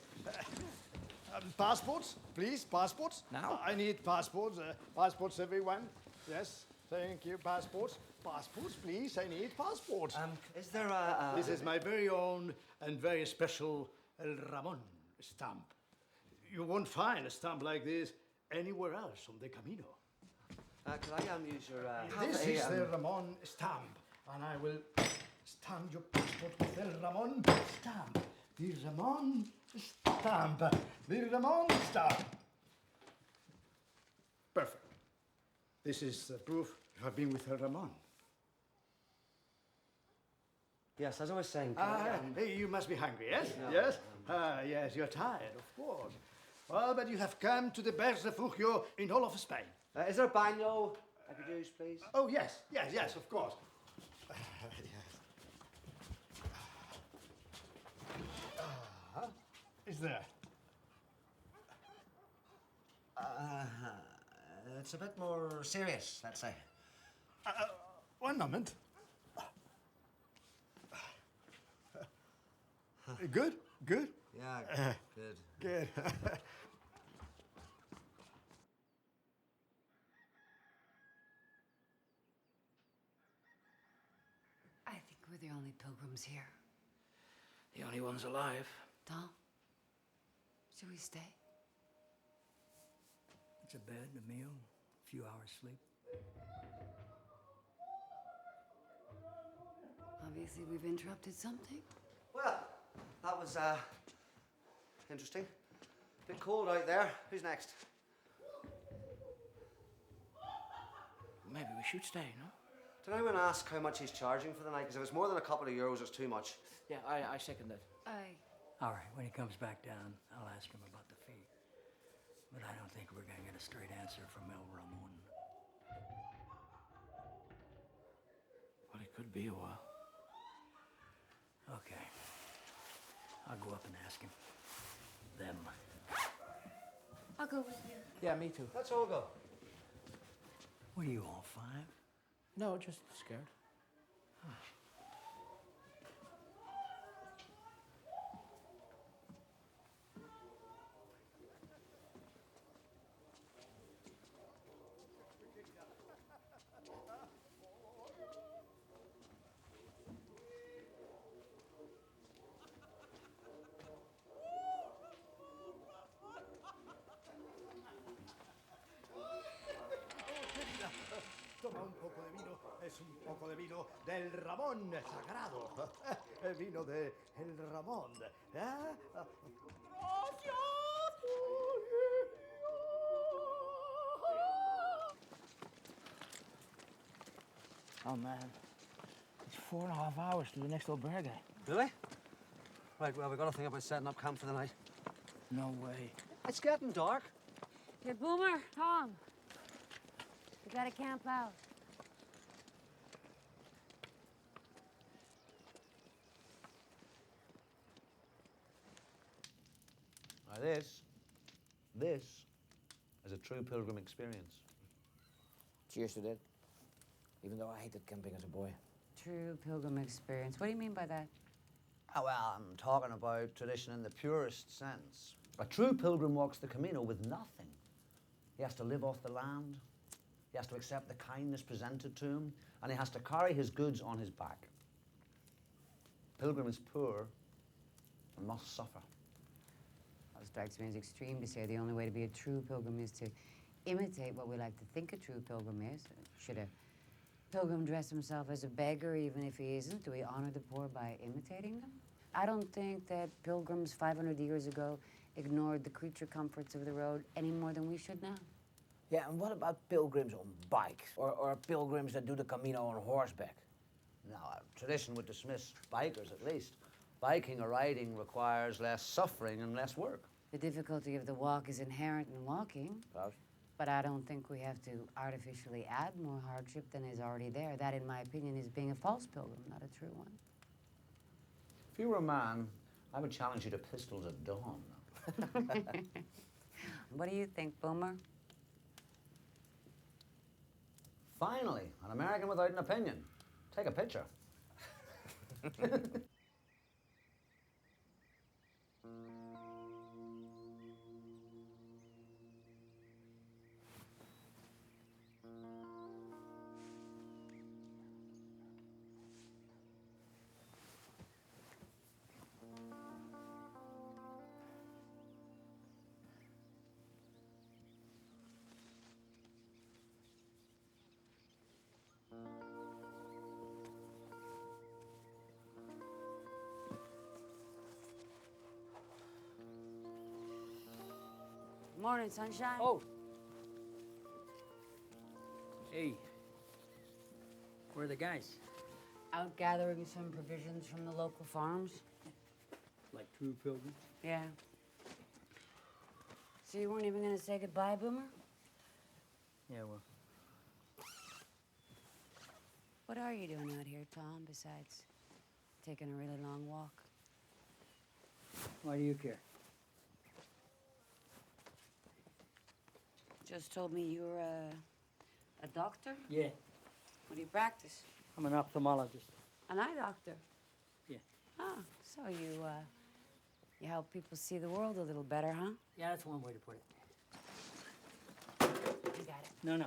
Passports, please. Passports. Now? I need passports. Passports, everyone. Yes. Thank you. Passports. Passports, please. I need passports. Is there a... This is my very own and very special El Ramon stamp. You won't find a stamp like this anywhere else on the Camino. Could I use your... This is the Ramon stamp, and I will stamp your passport with the Ramon stamp. The Ramon stamp. The Ramon stamp. Perfect. This is proof you have been with El Ramon. Yes, as I was saying... Hey, you must be hungry, yes? No. Yes? Yes, you're tired, of course. Well, but you have come to the best refugio in all of Spain. is there a baño I could use, please? Oh, yes, of course. Is there? It's a bit more serious, let's say. One moment. Good? Yeah, good. Good. I think we're the only pilgrims here. The only ones alive. Tom, should we stay? It's a bed, a meal, a few hours sleep. Obviously, we've interrupted something. Well, that was, interesting. Bit cold out there. Who's next? Maybe we should stay, no? Did anyone ask how much he's charging for the night? Because if it's more than a couple of euros, it's too much. Yeah, I second that. All right, when he comes back down, I'll ask him about the fee. But I don't think we're gonna get a straight answer from El Ramon. Well, it could be a while. Okay. I'll go up and ask him. Them. I'll go with you. Yeah, me too. Let's all go. What are you, all 5? No, just scared. Toma un poco de vino, es un poco de vino del Ramón sagrado. El vino de el Ramón. Oh, man. It's 4.5 hours to the next albergue. Really? Right, well, we've got to think about setting up camp for the night. No way. It's getting dark. Hey, Boomer, Tom. We gotta camp out. Now this is a true pilgrim experience. Cheers to that. Even though I hated camping as a boy. True pilgrim experience. What do you mean by that? Oh, well, I'm talking about tradition in the purest sense. A true pilgrim walks the Camino with nothing. He has to live off the land. He has to accept the kindness presented to him, and he has to carry his goods on his back. Pilgrim is poor and must suffer. Well, it strikes me as extreme to say the only way to be a true pilgrim is to imitate what we like to think a true pilgrim is. Should a pilgrim dress himself as a beggar even if he isn't? Do we honor the poor by imitating them? I don't think that pilgrims 500 years ago ignored the creature comforts of the road any more than we should now. Yeah, and what about pilgrims on bikes? Or pilgrims that do the Camino on horseback? No, tradition would dismiss bikers at least. Biking or riding requires less suffering and less work. The difficulty of the walk is inherent in walking. Perhaps. But I don't think we have to artificially add more hardship than is already there. That, in my opinion, is being a false pilgrim, not a true one. If you were a man, I would challenge you to pistols at dawn. What do you think, Boomer? Finally, an American without an opinion. Take a picture. Morning, sunshine. Oh. Hey. Where are the guys? Out gathering some provisions from the local farms. Like true pilgrims? Yeah. So you weren't even gonna say goodbye, Boomer? Yeah, well. What are you doing out here, Tom, besides taking a really long walk? Why do you care? Just told me you were a doctor? Yeah. What do you practice? I'm an ophthalmologist. An eye doctor? Yeah. Ah, so you You help people see the world a little better, huh? Yeah, that's one way to put it. You got it. No.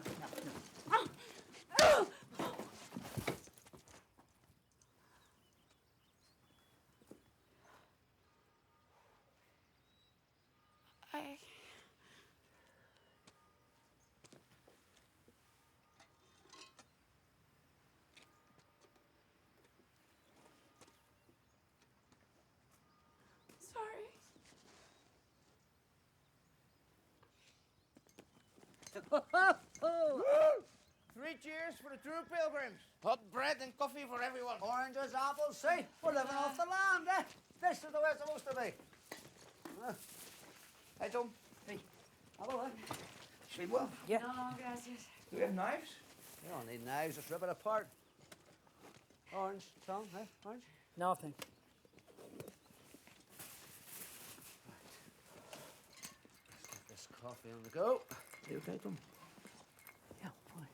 I... Sorry. Three cheers for the true pilgrims. Hot bread and coffee for everyone. Oranges, apples, see? We're living off the land, eh? This is the way it's supposed to be. Hey, Tom. Hey, have a look. Sleep well? Yeah. No, gracias. Do we have knives? You don't need knives, just rip it apart. Orange, Tom, eh? Orange? Nothing. Let's get this coffee on the go. You okay, Tom? Yeah, fine.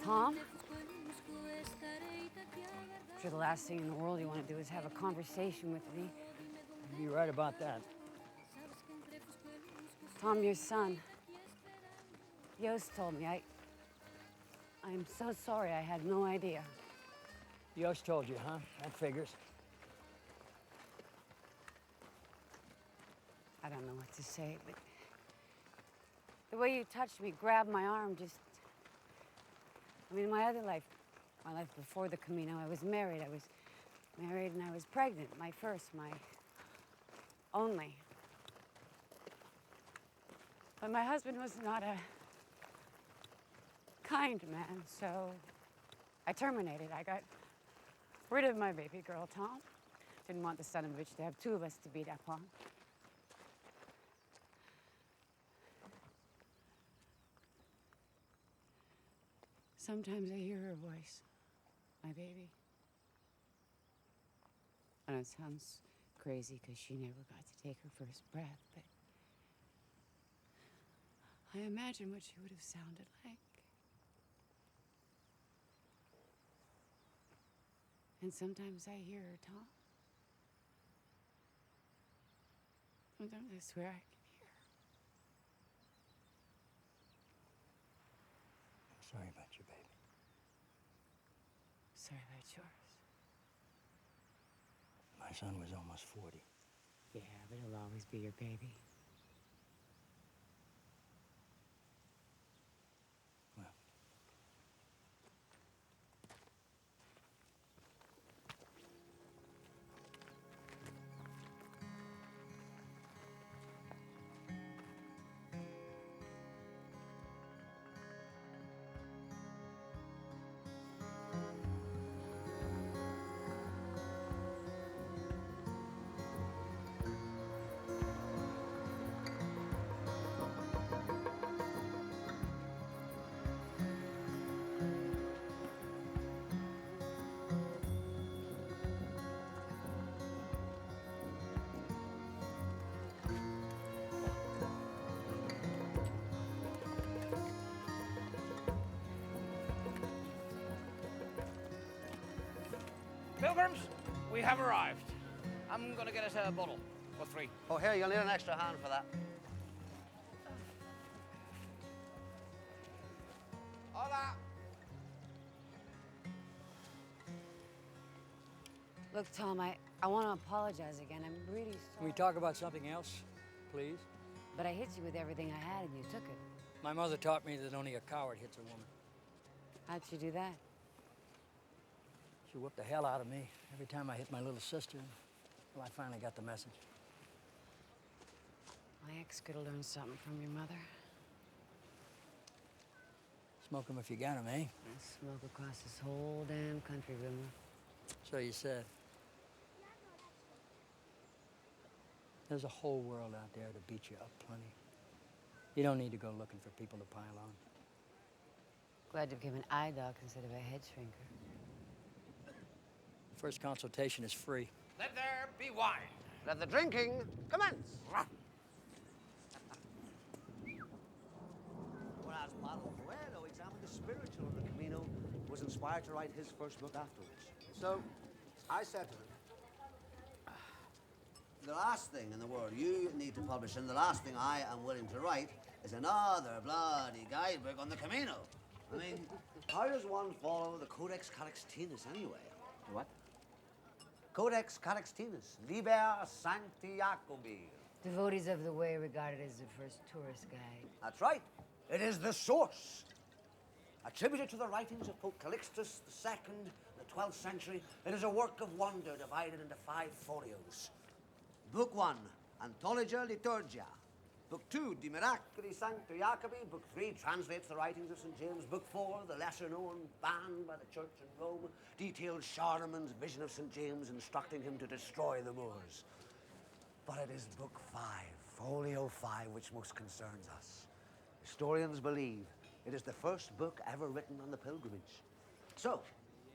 Tom? Sure, the last thing in the world you want to do is have a conversation with me. You're right about that. Tom, your son. Yost told me. I'm so sorry. I had no idea. Yost told you, huh? That figures. I don't know what to say, but the way you touched me, grabbed my arm, just... I mean, my other life, my life before the Camino, I was married. I was married and I was pregnant. My first, my only. But my husband was not a kind man, so I terminated. I got rid of my baby girl, Tom. Didn't want the son of a bitch to have two of us to beat up on. Sometimes I hear her voice, my baby. I know it sounds crazy because she never got to take her first breath, but I imagine what she would have sounded like. And sometimes I hear her talk. Sometimes I swear I can hear her. Sorry about your baby. Sorry about yours. My son was almost 40. Yeah, but he'll always be your baby. Pilgrims, we have arrived. I'm gonna get us a bottle for 3. Oh, here, you'll need an extra hand for that. Hola. Look, Tom, I want to apologize again. I'm really sorry. Can we talk about something else? please. But I hit you with everything I had and you took it. My mother taught me that only a coward hits a woman. How'd she do that? She whooped the hell out of me every time I hit my little sister. Well, I finally got the message. My ex could have learned something from your mother. Smoke 'em if you got 'em, eh? I smoke across this whole damn country, Boomer. So you said. There's a whole world out there to beat you up plenty. You don't need to go looking for people to pile on. Glad you became an eye doc instead of a head shrinker. First consultation is free. Let there be wine. Let the drinking commence. Whereas Pablo Coelho examined the spiritual of the Camino, was inspired to write his first book afterwards. So I said to him, the last thing in the world you need to publish, and the last thing I am willing to write, is another bloody guidebook on the Camino. I mean, how does one follow the Codex Calixtinus anyway? What? Codex Calixtinus, Liber Sancti Jacobi. Devotees of the Way regarded as the first tourist guide. That's right. It is the source. Attributed to the writings of Pope Calixtus II in the 12th century, it is a work of wonder divided into 5 folios. Book 1, Anthologia Liturgia. Book 2, De Miraculi Sancti Jacobi. Book 3 translates the writings of St. James. Book 4, the lesser-known, banned by the Church in Rome, details Charlemagne's vision of St. James, instructing him to destroy the Moors. But it is Book 5, Folio 5, which most concerns us. Historians believe it is the first book ever written on the pilgrimage. So,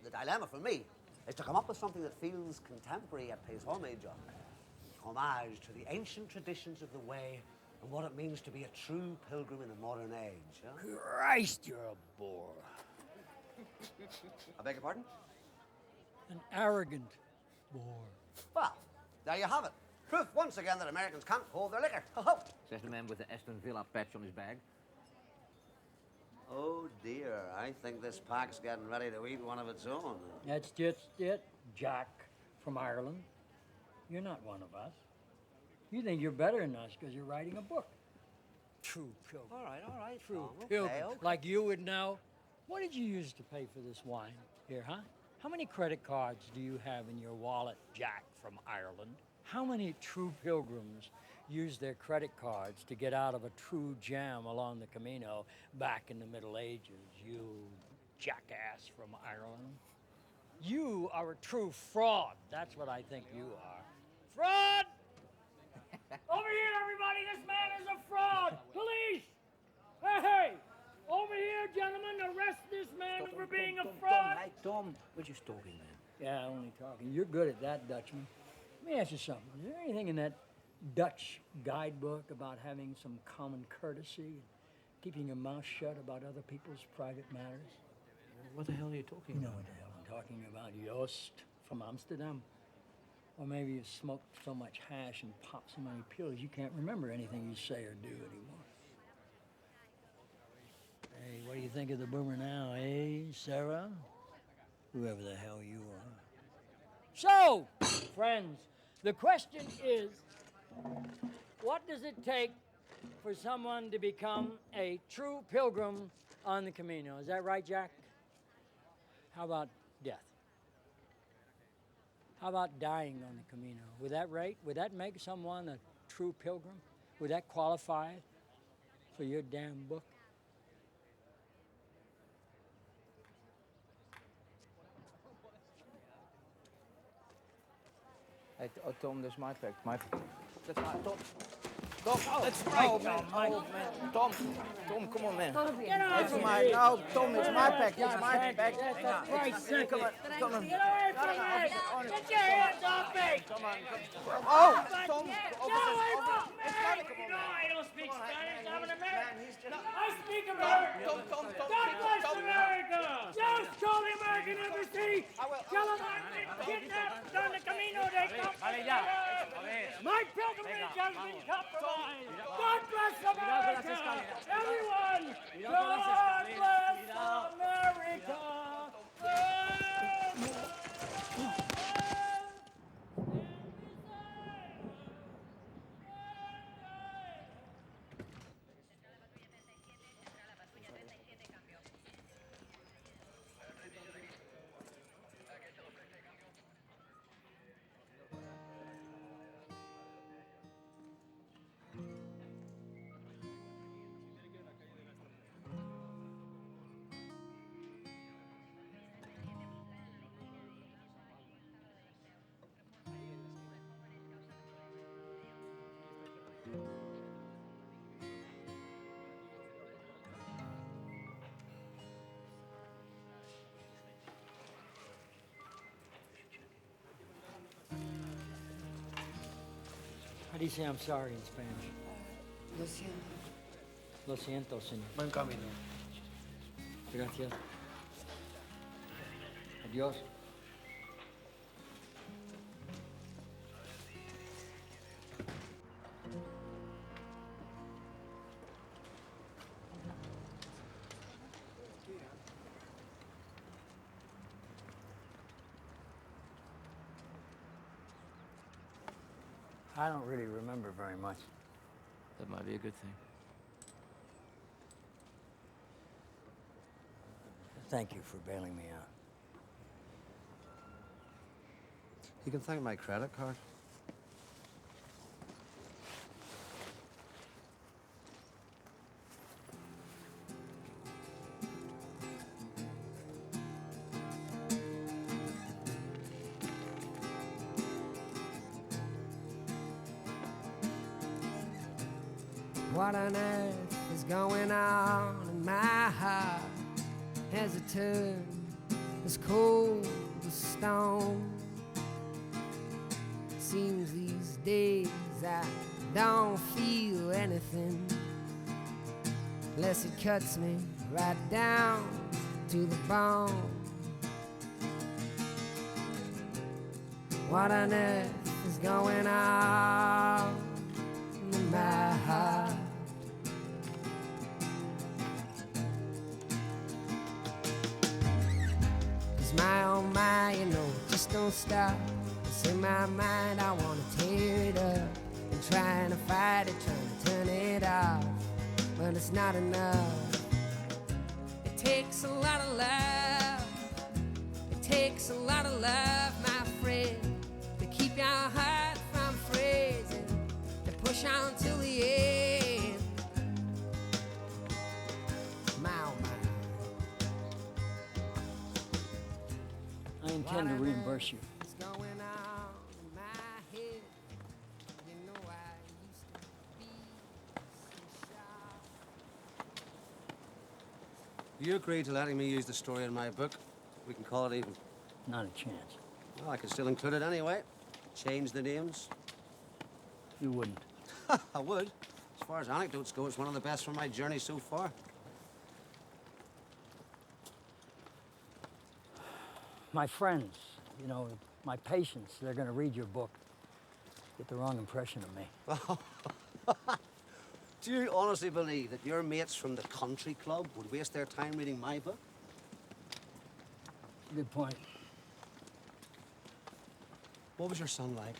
the dilemma for me is to come up with something that feels contemporary yet pays homage to the ancient traditions of the way and what it means to be a true pilgrim in the modern age. Huh? Christ, you're a bore. I beg your pardon? An arrogant bore. Well, there you have it. Proof once again that Americans can't hold their liquor. Ho-ho! Says the man with the Aston Villa patch on his bag. Oh dear, I think this pack's getting ready to eat one of its own. That's just it, Jack from Ireland. You're not one of us. You think you're better than us because you're writing a book. True pilgrim. All right. True Tom, pilgrim. okay. Like you would know. What did you use to pay for this wine here, huh? How many credit cards do you have in your wallet, Jack from Ireland? How many true pilgrims use their credit cards to get out of a true jam along the Camino back in the Middle Ages, you jackass from Ireland? You are a true fraud. That's what I think you are. Fraud! Over here, everybody! This man is a fraud! Police! Hey! Over here, gentlemen! Arrest this man for being a fraud! Hey, Tom, we're just talking, man. Yeah, only talking. You're good at that, Dutchman. Let me ask you something. Is there anything in that Dutch guidebook about having some common courtesy, keeping your mouth shut about other people's private matters? What the hell are you talking You know about? what the hell I'm talking about, Joost from Amsterdam. Or maybe you smoked so much hash and popped so many pills you can't remember anything you say or do anymore. Hey, what do you think of the boomer now, eh, Sarah? Whoever the hell you are. So, friends, the question is, what does it take for someone to become a true pilgrim on the Camino? Is that right, Jack? How about death? How about dying on the Camino? Would that make someone a true pilgrim? Would that qualify for your damn book? Hey, Tom, that's my pack. That's my Tom. Tom, that's right. Oh, Man, man. oh, man. Tom, come on, man. Get out It's of my, here. no, Tom, it's my pack. Yeah, It's my thank pack. you. That's Hang on. the price Come on, come on. Get away from me! Get your hands off me! Come on, come on. Oh, Tom, no, it's it's not me! Come on, No, man. I don't speak Spanish. I'm an American. just... I speak American. Tom. God bless America! Just call the American embassy. Tell them I've been kidnapped on the Camino de Compostela. My pilgrimage has been compromised. God bless America! Everyone! God bless America! How do you say I'm sorry in Spanish? Lo siento. Lo siento, señor. Buen camino. Gracias. Adiós. I don't really remember very much. That might be a good thing. Thank you for bailing me out. You can thank my credit card. What on earth is going on in my heart? Has it turned as cold as stone? Seems these days I don't feel anything, unless it cuts me right down to the bone. What on earth is going on in my heart? 'Cause my oh my, you know, just don't stop. It's in my mind, I wanna tear it up, and trying to fight it, trying to turn it off, but it's not enough. It takes a lot of love. It takes a lot of love, my friend, to keep your heart from freezing, to push on till the end. My oh my. I intend to reimburse you. What's going on in my head? You know I used to be so sharp. You agreed to letting me use the story in my book. We can call it even. Not a chance. Well, I can still include it anyway. Change the names. You wouldn't. I would. As far as anecdotes go, it's one of the best from my journey so far. My friends, you know, my patients, they're going to read your book, get the wrong impression of me. Do you honestly believe that your mates from the country club would waste their time reading my book? Good point. What was your son like?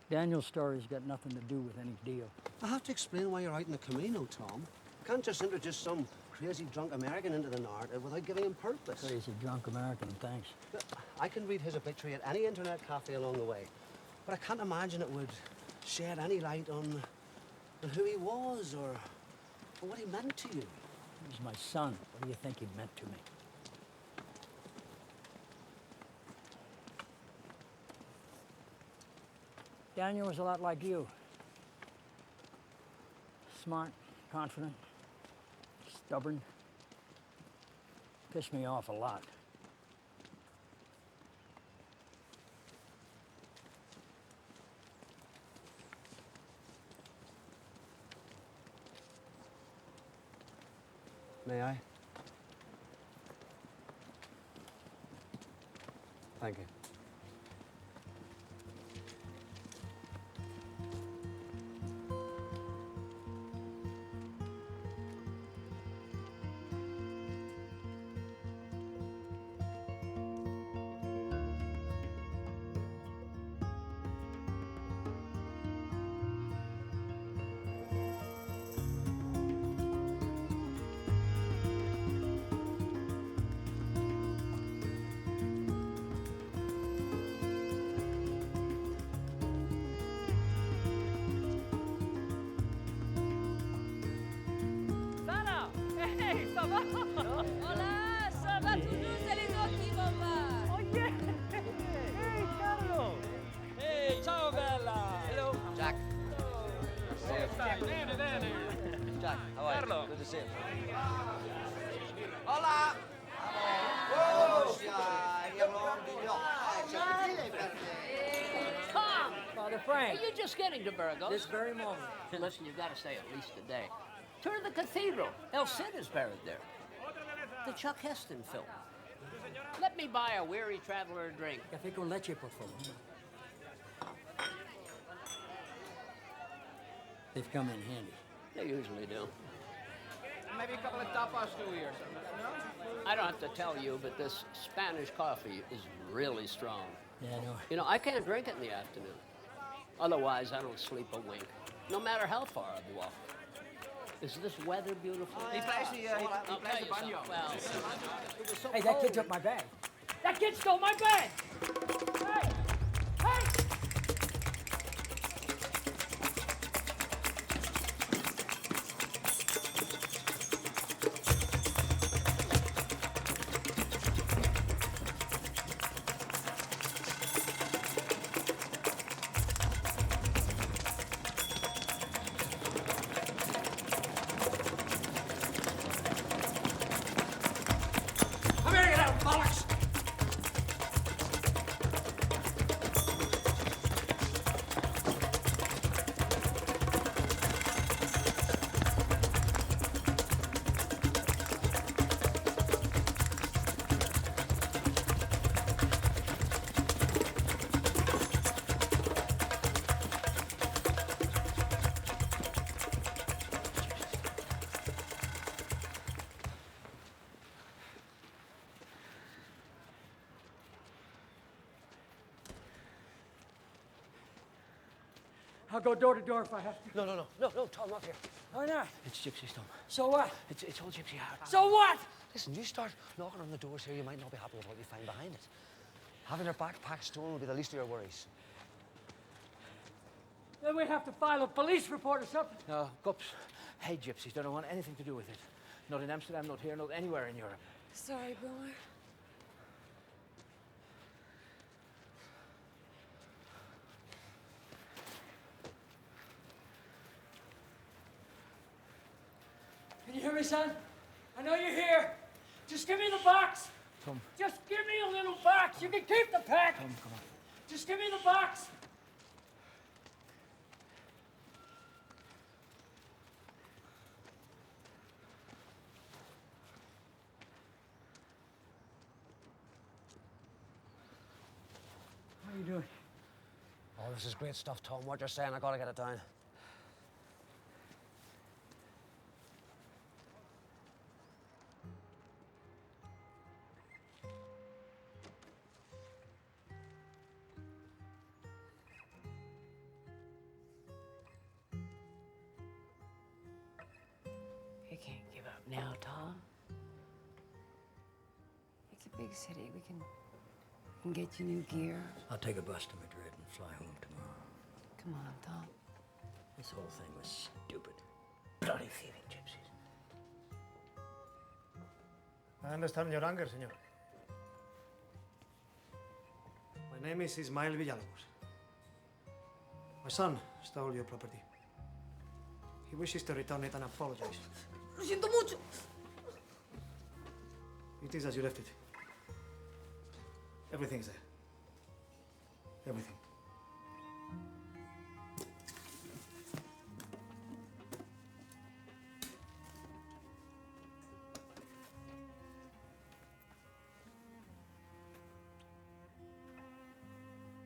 Daniel's story's got nothing to do with any deal. I have to explain why you're out in the Camino, Tom. You can't just introduce some crazy drunk American into the narrative without giving him purpose. Crazy drunk American, thanks. Look, I can read his obituary at any internet cafe along the way, but I can't imagine it would shed any light on who he was or what he meant to you. He was my son. What do you think he meant to me? Daniel was a lot like you. Smart, confident, stubborn. Pissed me off a lot. May I? Thank you. Sana! Hey, ça va? Hola, ça va toujours, c'est les autres qui vont pas. Oh yeah! Hey, Carlo! Hey, ciao bella! Hello! Jack. Bene, bene! Jack, how are Carlo. you? Good to see you. Hola! Oh, Brother Frank. Are you just getting to Burgos? This very moment. Listen, you've got to stay at least a day. Tour the cathedral. El Cid is buried there. The Chuck Heston film. Let me buy a weary traveler a drink. Café con leche, por favor. They've come in handy. They usually do. Maybe a couple of tapas too here, something. No? I don't have to tell you, but this Spanish coffee is really strong. Yeah, I know. You know, I can't drink it in the afternoon. Otherwise, I don't sleep a wink, no matter how far I've walked. Is this weather beautiful? He plays the banjo. Well, it was so Hey, that cold. kid took my bag. That kid stole my bag! Hey! Hey! Come here, you little bollocks! I'll go door to door if I have to. No, Tom, not here. Why not? It's gypsies, Tom. So what? It's all gypsy art. So what? Listen, you start knocking on the doors here, you might not be happy with what you find behind it. Having their backpacks stolen will be the least of your worries. Then we have to file a police report or something. No, Gups hate gypsies. They don't want anything to do with it. Not in Amsterdam, not here, not anywhere in Europe. Sorry, Boomer. Can you hear me, son? I know you're here. Just give me the box. Tom. Just give me a little box. You can keep the pack. Tom, come on. Just give me the box. How are you doing? Oh, this is great stuff, Tom. What you're saying, I gotta get it down. You can't give up now, Tom. It's a big city. We can get you new gear. I'll take a bus to Madrid and fly home tomorrow. Come on, Tom. This whole thing was stupid. Bloody thieving gypsies. I understand your anger, senor. My name is Ismael Villalobos. My son stole your property. He wishes to return it and apologize. Lo siento mucho. It is as you left it. Everything's there. Everything.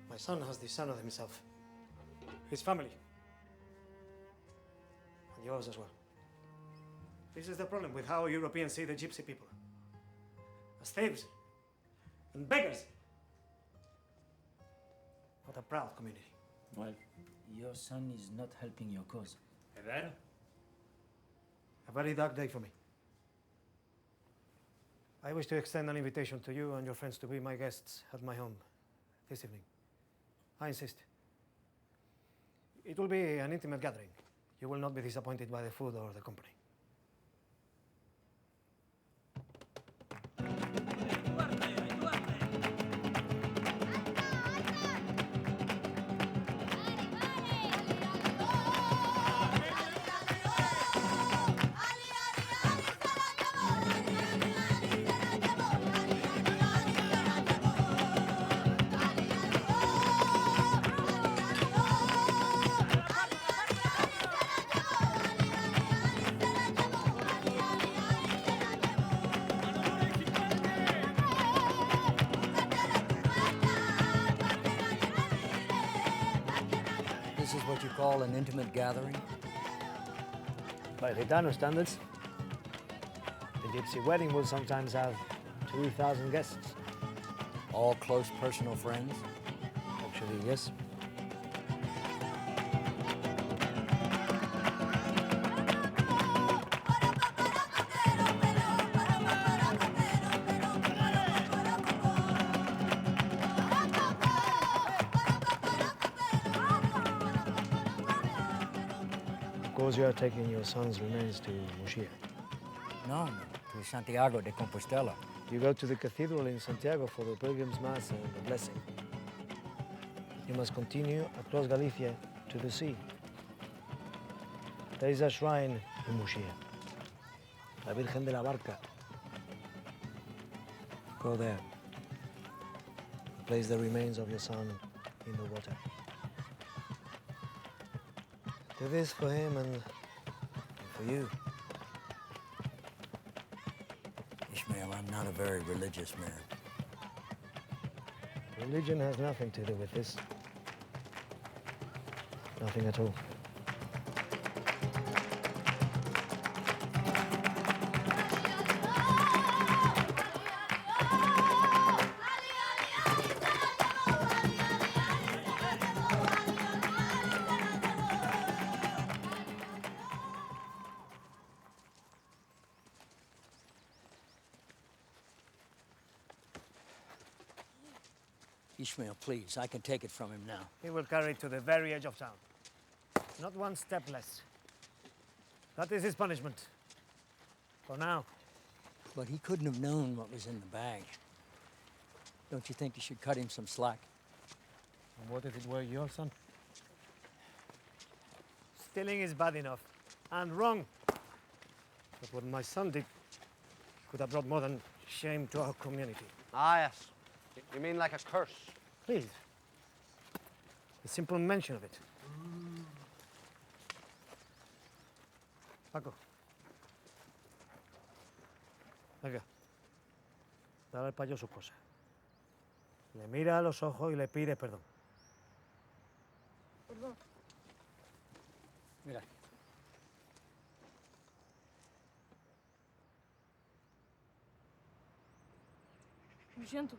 My son has dishonored himself, his family, and yours as well. This is the problem with how Europeans see the gypsy people. As thieves and beggars. Not a proud community. Well, your son is not helping your cause. Herrero? A very dark day for me. I wish to extend an invitation to you and your friends to be my guests at my home this evening. I insist. It will be an intimate gathering. You will not be disappointed by the food or the company. what you call an intimate gathering? By Gitano standards, the gypsy wedding will sometimes have 2,000 guests. All close personal friends? Actually, yes. Of course, you are taking your son's remains to Muxía. No, to Santiago de Compostela. You go to the cathedral in Santiago for the pilgrim's mass and the blessing. You must continue across Galicia to the sea. There is a shrine in Muxía, la Virgen de la Barca. Go there. Place the remains of your son in the water. Do this for him and for you. Ishmael, I'm not a very religious man. Religion has nothing to do with this. Nothing at all. Ishmael, please, I can take it from him now. He will carry it to the very edge of town. Not one step less. That is his punishment. For now. But he couldn't have known what was in the bag. Don't you think you should cut him some slack? And what if it were your son? Stealing is bad enough. And wrong. But what my son did could have brought more than shame to our community. Ah, yes. You mean like a curse? Please. A simple mention of it. Paco. Venga. Dale al payo su cosa. Le mira a los ojos y le pide perdón. Perdón. Mira. Lo siento.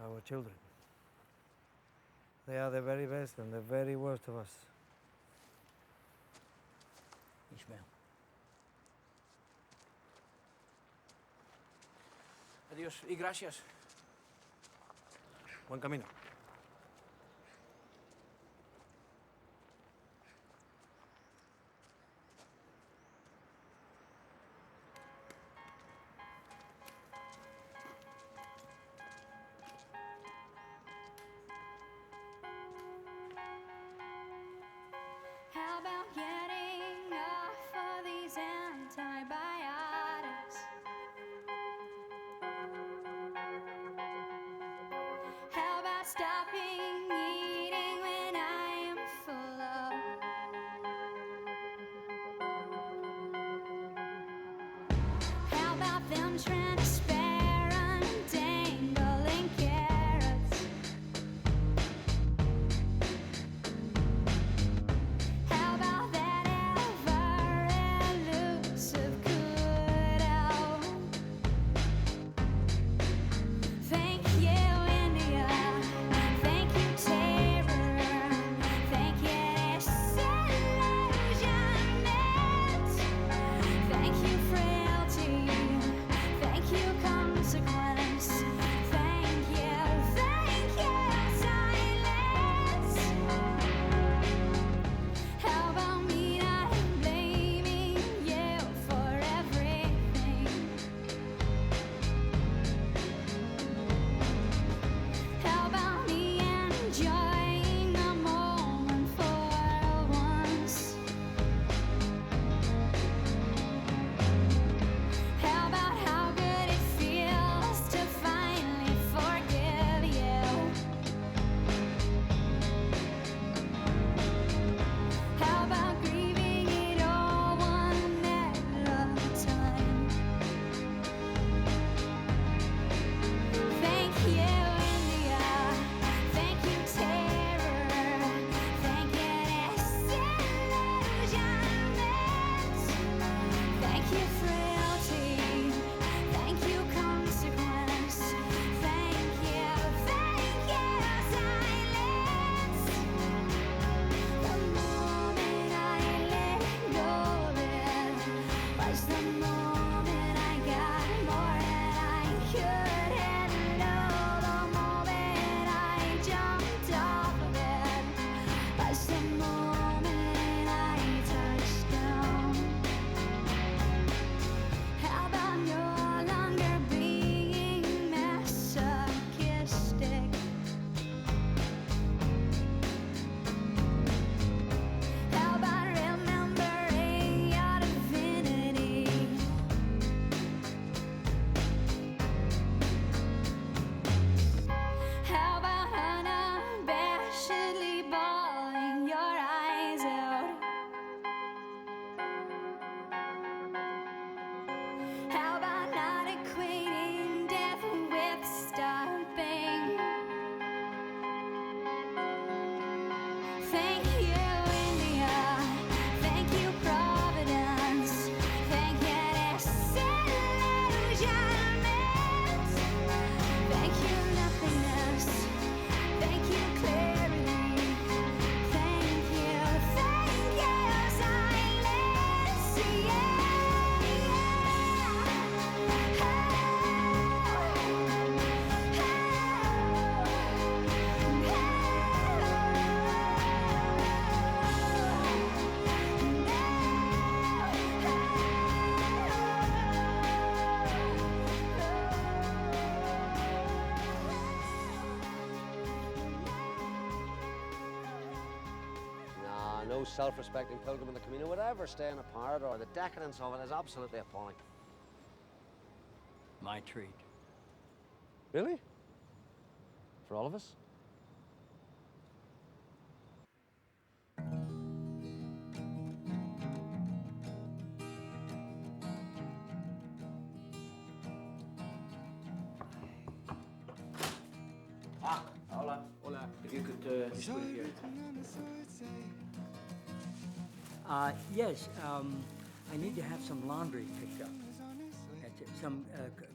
Our children. They are the very best and the very worst of us. Ishmael. Adiós y gracias. Buen camino. How about getting off of these antibiotics? How about stopping eating when I am full of? How about them trying to spare undangling carrots? How about that ever-elusive cutout? Thank you, India. Thank you, terror. Thank you, disillusionment. Thank you, frailty. Thank you, no self-respecting pilgrim in the Camino would ever stay in a parlor, or the decadence of it is absolutely appalling. My treat. Really? For all of us? Ah, hola. Hola. If you could just put it here. Yes, I need to have some laundry picked up. Some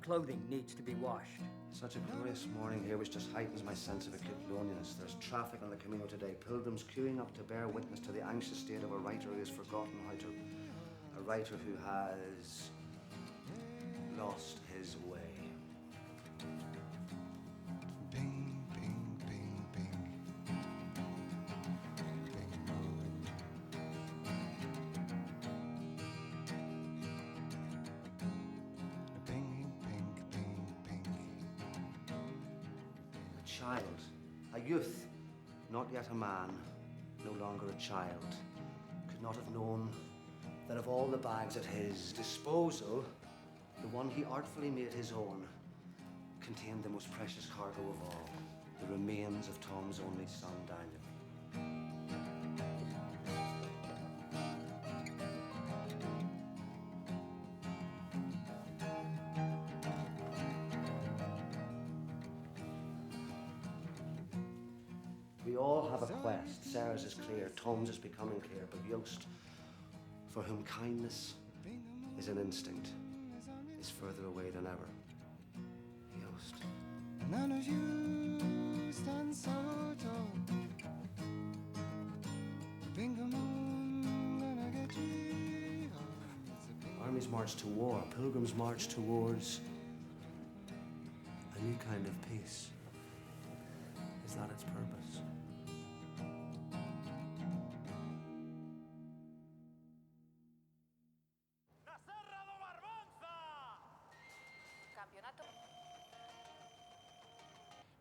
clothing needs to be washed. Such a glorious morning here, which just heightens my sense of eclipse loneliness. There's traffic on the Camino today, pilgrims queuing up to bear witness to the anxious state of a writer who has forgotten how to... a writer who has... lost his way. Child, a youth, not yet a man, no longer a child, could not have known that of all the bags at his disposal, the one he artfully made his own contained the most precious cargo of all, the remains of Tom's only son, Daniel. We all have a quest. Sarah's is clear, Tom's is becoming clear, but Yost, for whom kindness is an instinct, is further away than ever. Yost. None of you stand so tall. Bingo moon gonna get you. Armies march to war, pilgrims march towards a new kind of peace. Is that its purpose? Campeonato.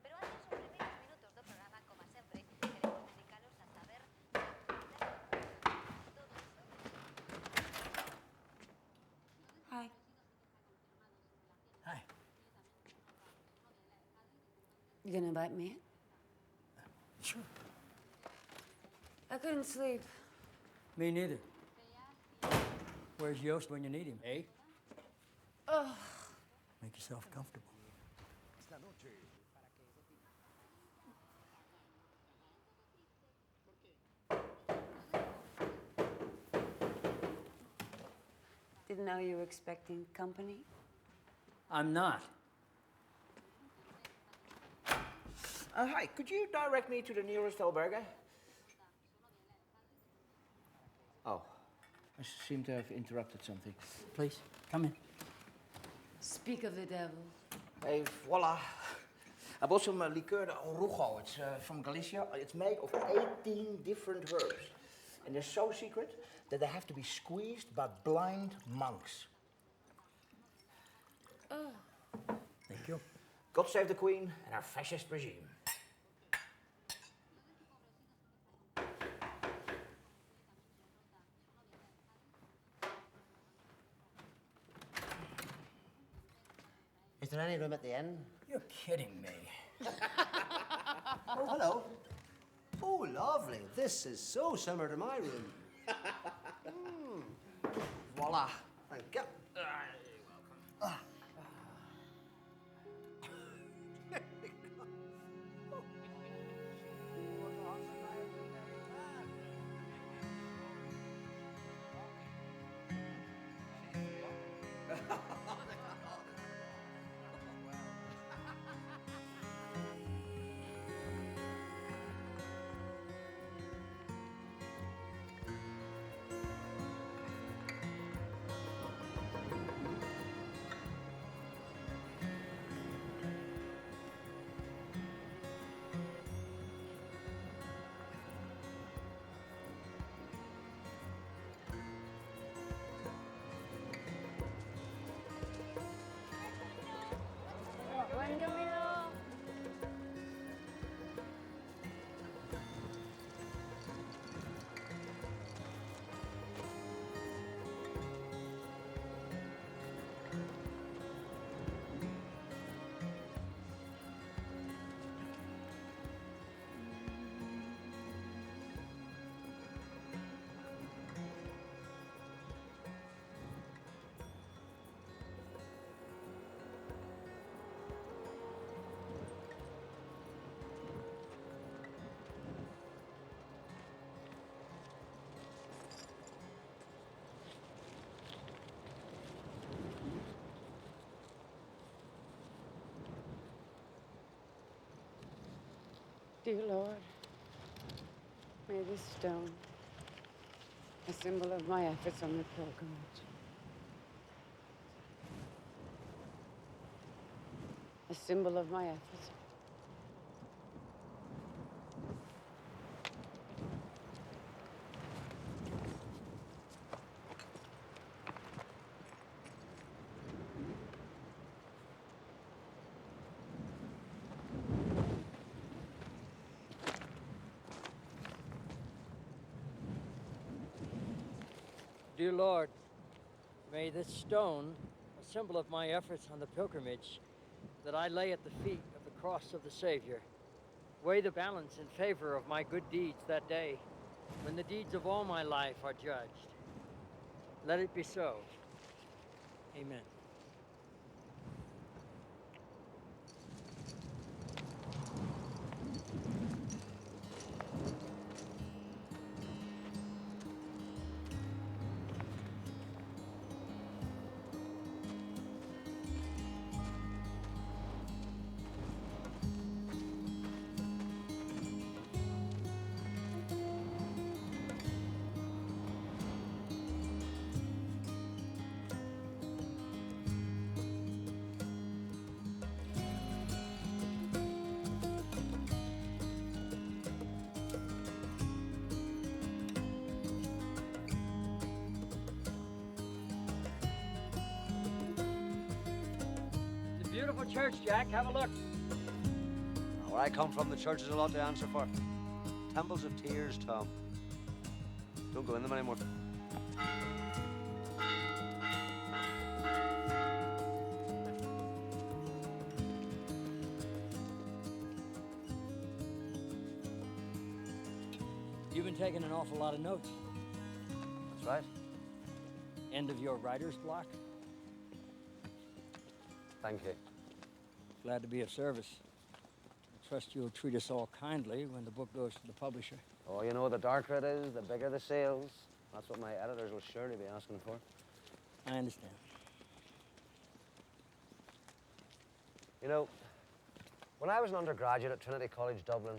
Pero antes, os primeiros minutos do programa, como sempre, queremos dedicalos a saber todo eso. Hi. Hi. You gonna invite me in? Sure. I couldn't sleep. Me neither. Where's Yost when you need him, eh? Oh. Make yourself comfortable. Didn't know you were expecting company. I'm not. Hi, could you direct me to the nearest albergue? Oh, I seem to have interrupted something. Please, come in. Speak of the devil. Hey, voila. I bought some liqueur de orujo. It's from Galicia. It's made of 18 different herbs. And they're so secret that they have to be squeezed by blind monks. Oh. Thank you. God save the Queen and our fascist regime. Is there any room at the inn? You're kidding me. Oh, hello. Oh, lovely. This is so similar to my room. Voila. Thank you. Dear Lord, may this stone, a symbol of my efforts on the pilgrimage, a symbol of my efforts. Dear Lord, may this stone, a symbol of my efforts on the pilgrimage that I lay at the feet of the cross of the Savior, weigh the balance in favor of my good deeds that day, when the deeds of all my life are judged. Let it be so. Amen. It's a beautiful church, Jack. Have a look. Where I come from, the church is a lot to answer for. Temples of tears, Tom. Don't go in them anymore. You've been taking an awful lot of notes. That's right. End of your writer's block? Thank you. Glad to be of service. I trust you'll treat us all kindly when the book goes to the publisher. Oh, you know, the darker it is, the bigger the sales. That's what my editors will surely be asking for. I understand. You know, when I was an undergraduate at Trinity College Dublin,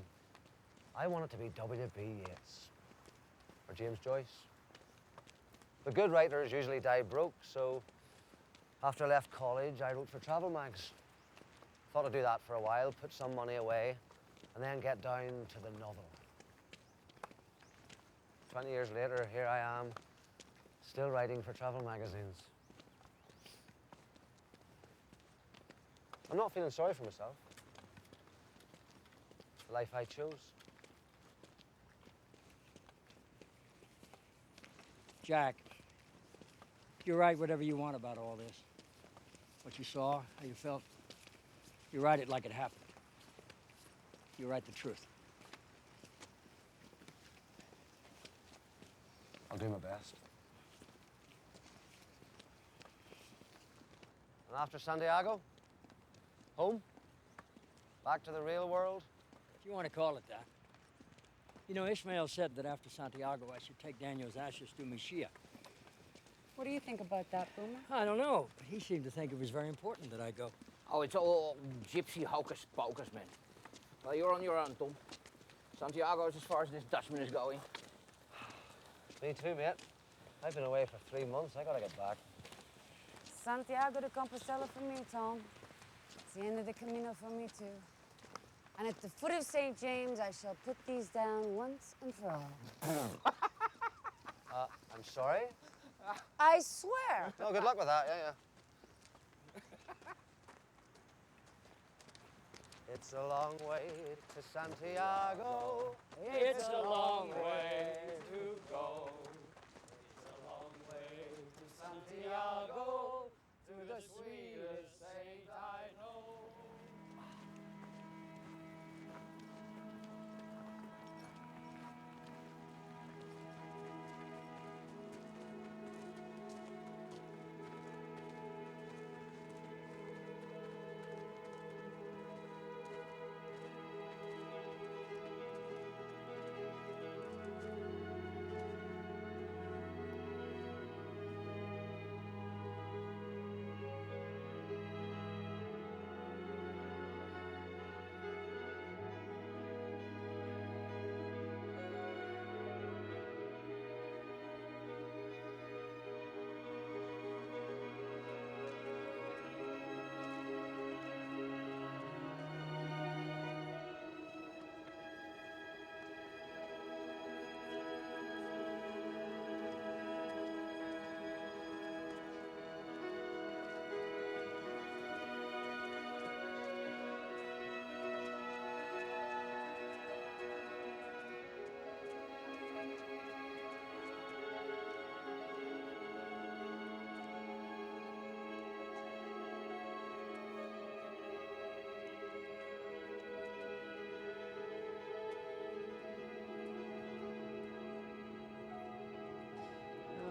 I wanted to be W.B. Yeats or James Joyce. The good writers usually die broke, so after I left college, I wrote for travel mags. Thought I'd do that for a while, put some money away, and then get down to the novel. 20 years later, here I am, still writing for travel magazines. I'm not feeling sorry for myself. The life I chose. Jack, you write whatever you want about all this. What you saw, how you felt. You write it like it happened. You write the truth. I'll do my best. And after Santiago? Home? Back to the real world? If you want to call it that. You know, Ishmael said that after Santiago, I should take Daniel's ashes to Mishia. What do you think about that, Boomer? I don't know, but he seemed to think it was very important that I go. Oh, it's all gypsy hocus pocus, man. Well, you're on your own, Tom. Santiago's as far as this Dutchman is going. Me too, mate. I've been away for 3 months. I gotta get back. Santiago de Compostela for me, Tom. It's the end of the Camino for me, too. And at the foot of St. James, I shall put these down once and for all. I'm sorry? I swear. Oh, good luck with that, yeah. It's a long way to Santiago. It's a long way to go. It's a long way to Santiago, to the sweetest saint I know.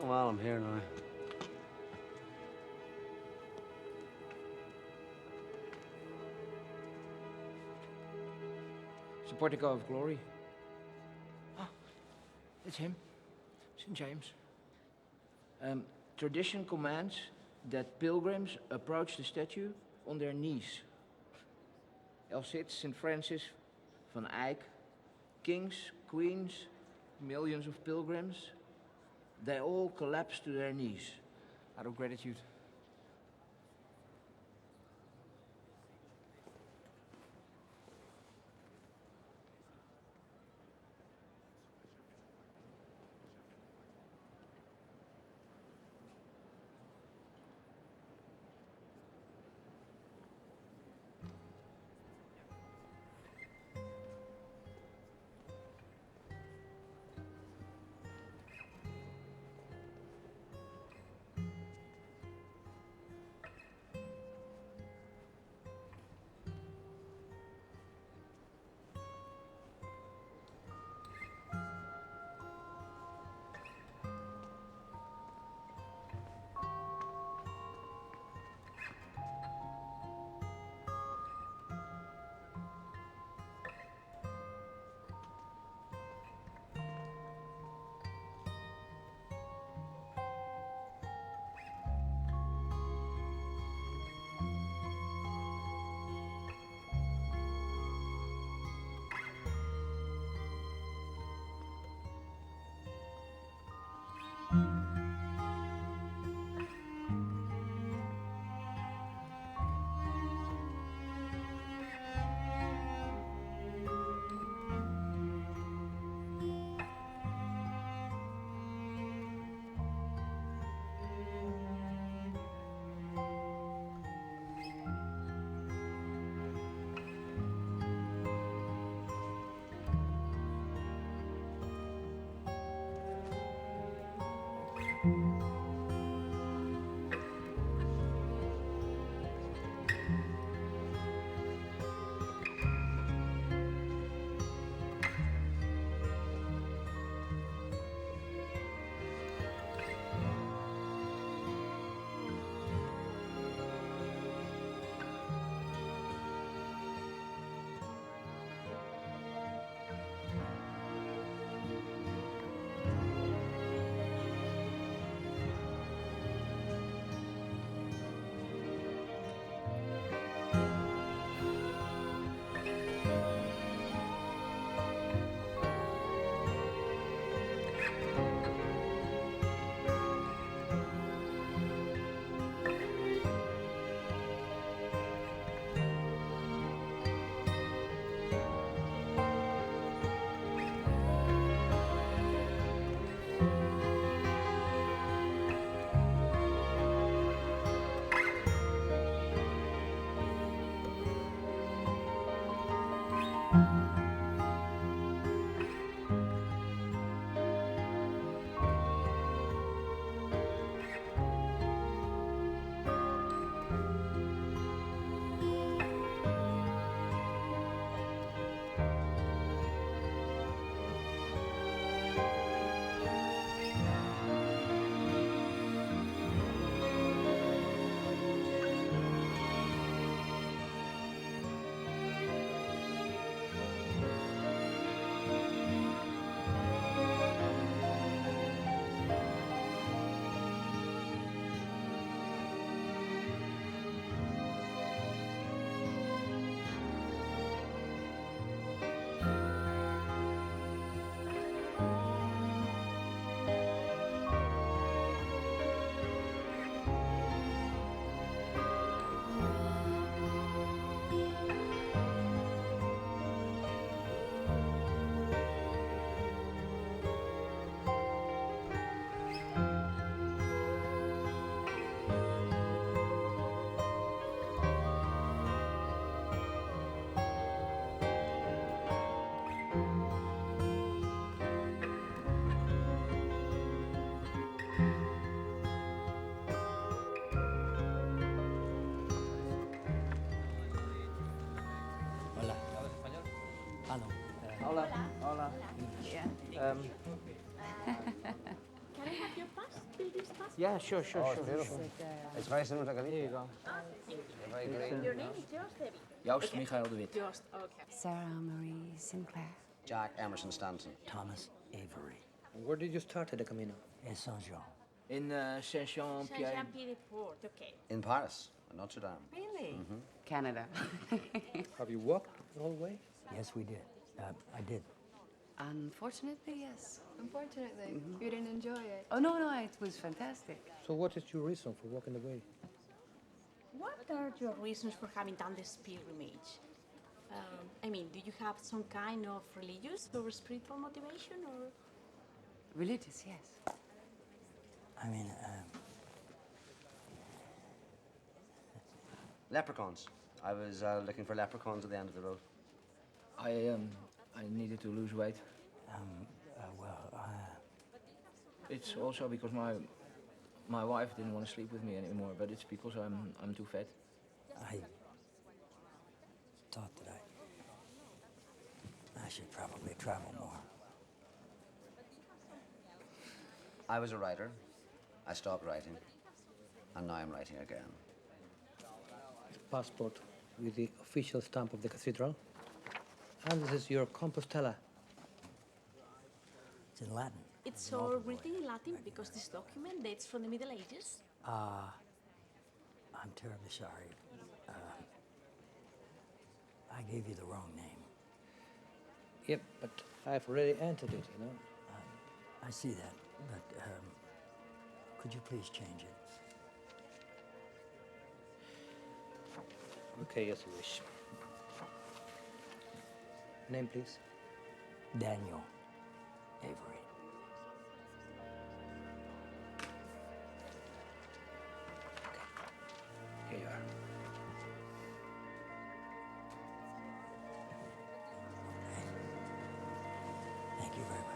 Well, I'm here now. It's the Portico of Glory. Ah, it's him. St. James. Tradition commands that pilgrims approach the statue on their knees. Else it's St. Francis van Eyck, kings, queens, millions of pilgrims, they all collapse to their knees out of gratitude. Can I have your pass, please? Yeah, sure. It's beautiful. It's very similar to Galicia. Here you go. Very green. Your name is Joost, Joost Michael de Wit. Joost, okay. Sarah Marie Sinclair. Jack Emerson Stanton. Thomas Avery. Where did you start at the Camino? In Saint-Jean. In Saint-Jean-Pierre. Saint-Jean-Pied-de-Port, okay. In Paris, at Notre Dame. Really? Canada. Have you walked all the way? Yes, we did. I did. Unfortunately, yes. Unfortunately, you didn't enjoy it. Oh, no, it was fantastic. So what is your reason for walking the way? What are your reasons for having done this pilgrimage? I mean, do you have some kind of religious or spiritual motivation, or? Religious, yes. I mean, Leprechauns. I was looking for leprechauns at the end of the road. I needed to lose weight. It's also because my wife didn't want to sleep with me anymore, but it's because I'm too fat. I thought that I should probably travel more. I was a writer. I stopped writing. And now I'm writing again. Passport with the official stamp of the cathedral. And this is your Compostela. It's in Latin. It's all written in Latin because this document dates from the Middle Ages. I'm terribly sorry. I gave you the wrong name. Yep, but I've already entered it, you know. I see that, but could you please change it? Okay, as you wish. Name, please. Daniel Avery. Here you are. Thank you very much.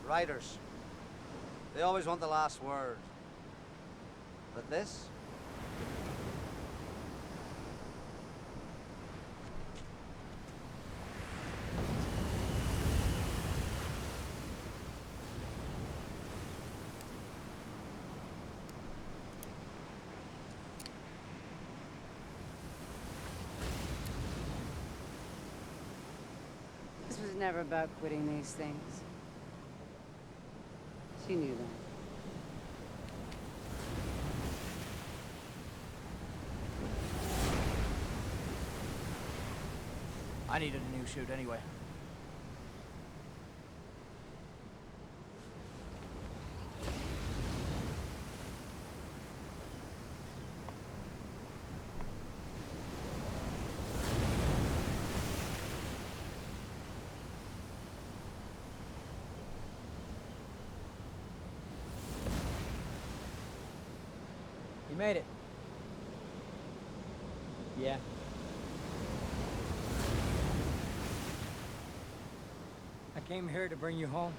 Writers. They always want the last word. But this? This was never about quitting these things. She knew that. I needed a new suit anyway. You made it. Yeah. I came here to bring you home.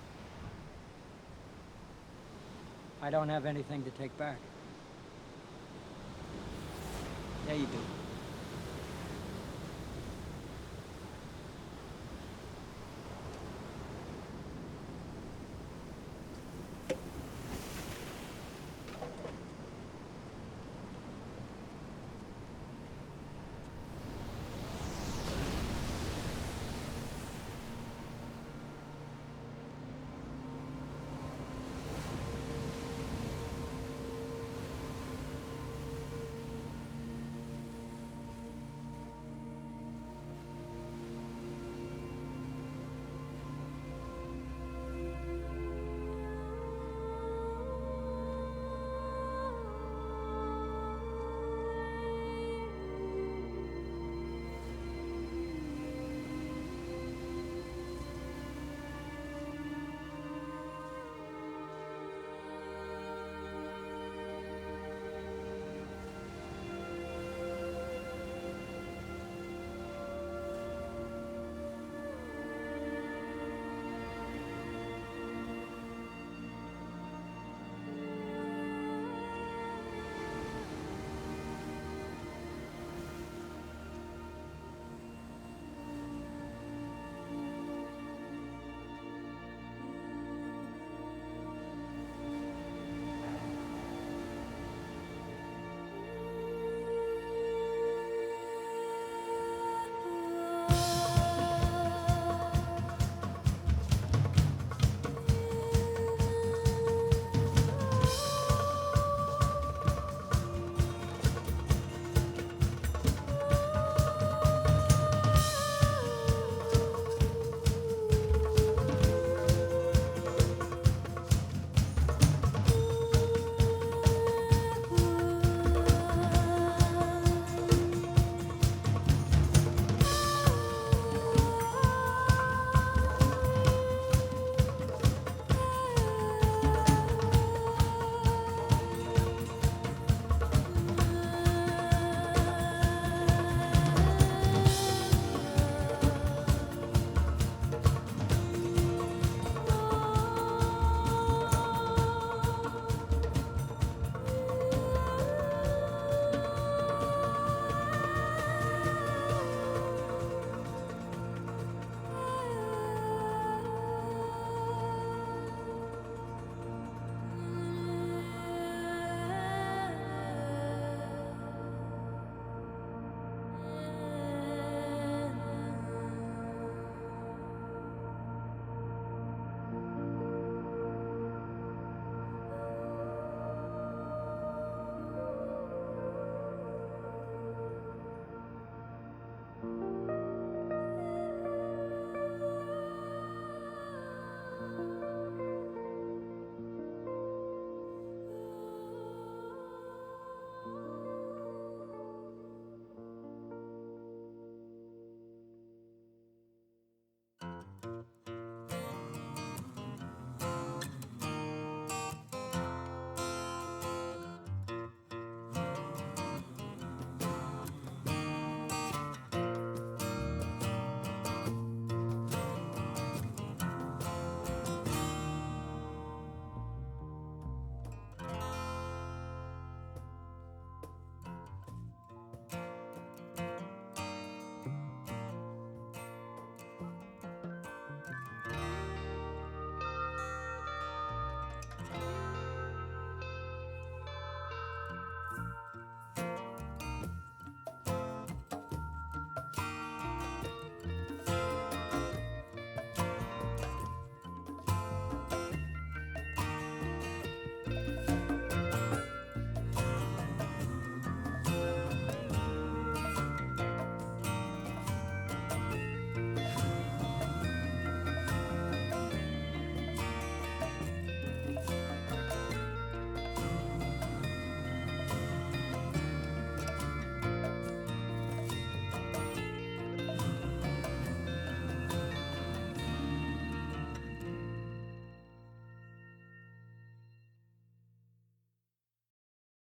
I don't have anything to take back. Yeah, you do.